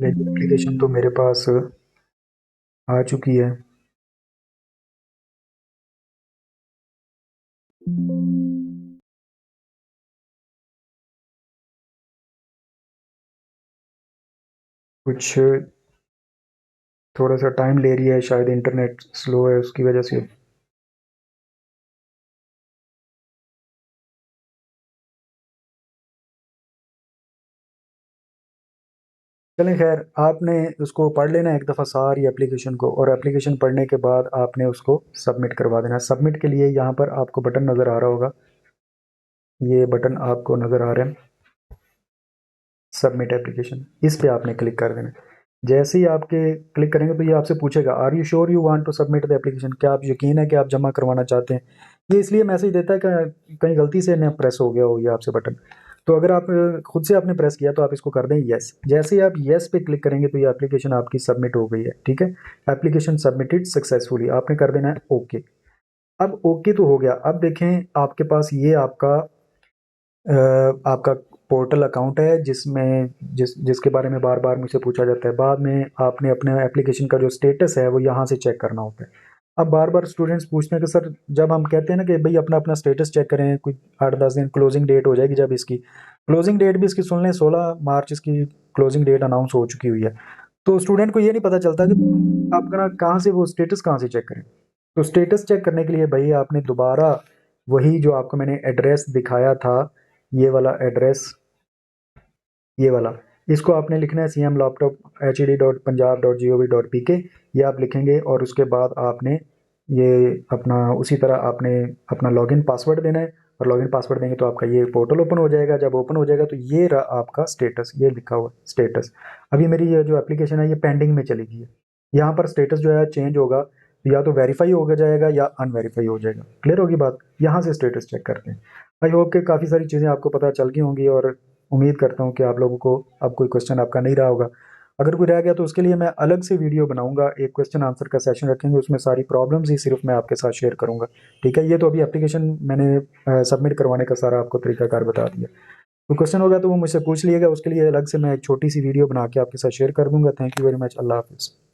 लेकिन एप्लीकेशन तो मेरे पास आ चुकी है। कुछ थोड़ा सा टाइम ले रही है, शायद इंटरनेट स्लो है उसकी वजह से। चलें खैर, आपने उसको पढ़ लेना एक दफ़ा सारी एप्लीकेशन को, और एप्लीकेशन पढ़ने के बाद आपने उसको सबमिट करवा देना। सबमिट के लिए यहाँ पर आपको बटन नज़र आ रहा होगा, ये बटन आपको नज़र आ रहा है, सबमिट एप्लीकेशन, इस पे आपने क्लिक कर देना। जैसे ही आपके क्लिक करेंगे तो ये आपसे पूछेगा are you sure you want to submit the application, क्या आप यकीन है कि आप जमा करवाना चाहते हैं। ये इसलिए मैसेज देता है कि कहीं गलती से न प्रेस हो गया हो ये आपसे बटन। तो अगर आप खुद से आपने प्रेस किया तो आप इसको कर दें यस। जैसे ही आप यस पे क्लिक करेंगे तो ये एप्लीकेशन आपकी सबमिट हो गई है, ठीक है। एप्लीकेशन सबमिटेड सक्सेसफुली, आपने कर देना है ओके। अब ओके तो हो गया। अब देखें आपके पास ये आपका पोर्टल अकाउंट है जिसमें जिसके बारे में बार बार मुझसे पूछा जाता है। बाद में आपने अपने एप्लीकेशन का जो स्टेटस है वो यहाँ से चेक करना होता है। अब बार बार स्टूडेंट्स पूछते हैं कि सर, जब हम कहते हैं ना कि भाई अपना अपना स्टेटस चेक करें, कुछ 8-10 दिन क्लोजिंग डेट हो जाएगी, जब इसकी क्लोजिंग डेट भी इसकी सुन लें, 16 मार्च इसकी क्लोजिंग डेट अनाउंस हो चुकी हुई है। तो स्टूडेंट को ये नहीं पता चलता कि अपना कहाँ से वो स्टेटस कहाँ से चेक करें। तो स्टेटस चेक करने के लिए भाई आपने दोबारा वही जो आपको मैंने एड्रेस दिखाया था, ये वाला एड्रेस, ये वाला, इसको आपने लिखना है cmlaptop.hed.punjab.gov.pk। ये आप लिखेंगे और उसके बाद आपने ये अपना उसी तरह आपने अपना लॉगिन पासवर्ड देना है, और लॉगिन पासवर्ड देंगे तो आपका ये पोर्टल ओपन हो जाएगा। जब ओपन हो जाएगा तो ये रहा आपका स्टेटस, ये लिखा हुआ स्टेटस। अभी मेरी ये जो एप्लीकेशन है ये पेंडिंग में चली गई है। यहाँ पर स्टेटस जो है चेंज होगा, या तो वेरीफाई हो जाएगा या अनवेरीफाई हो जाएगा। क्लियर होगी बात। यहाँ से स्टेटस चेक करते हैं। आई होप कि काफ़ी सारी चीज़ें आपको पता चल गई होंगी, और उम्मीद करता हूँ कि आप लोगों को अब कोई क्वेश्चन आपका नहीं रहा होगा। अगर कोई रह गया तो उसके लिए मैं अलग से वीडियो बनाऊंगा, एक क्वेश्चन आंसर का सेशन रखेंगे, उसमें सारी प्रॉब्लम्स ही सिर्फ मैं आपके साथ शेयर करूंगा। ठीक है, ये तो अभी एप्लीकेशन मैंने सबमिट करवाने का सारा आपको तरीकाकार बता दिया। कोई क्वेश्चन होगा तो वो मुझसे पूछ लिएगा, उसके लिए अलग से मैं एक छोटी सी वीडियो बना के आपके साथ शेयर कर दूंगा। Thank you very much. अल्लाह हाफिज़।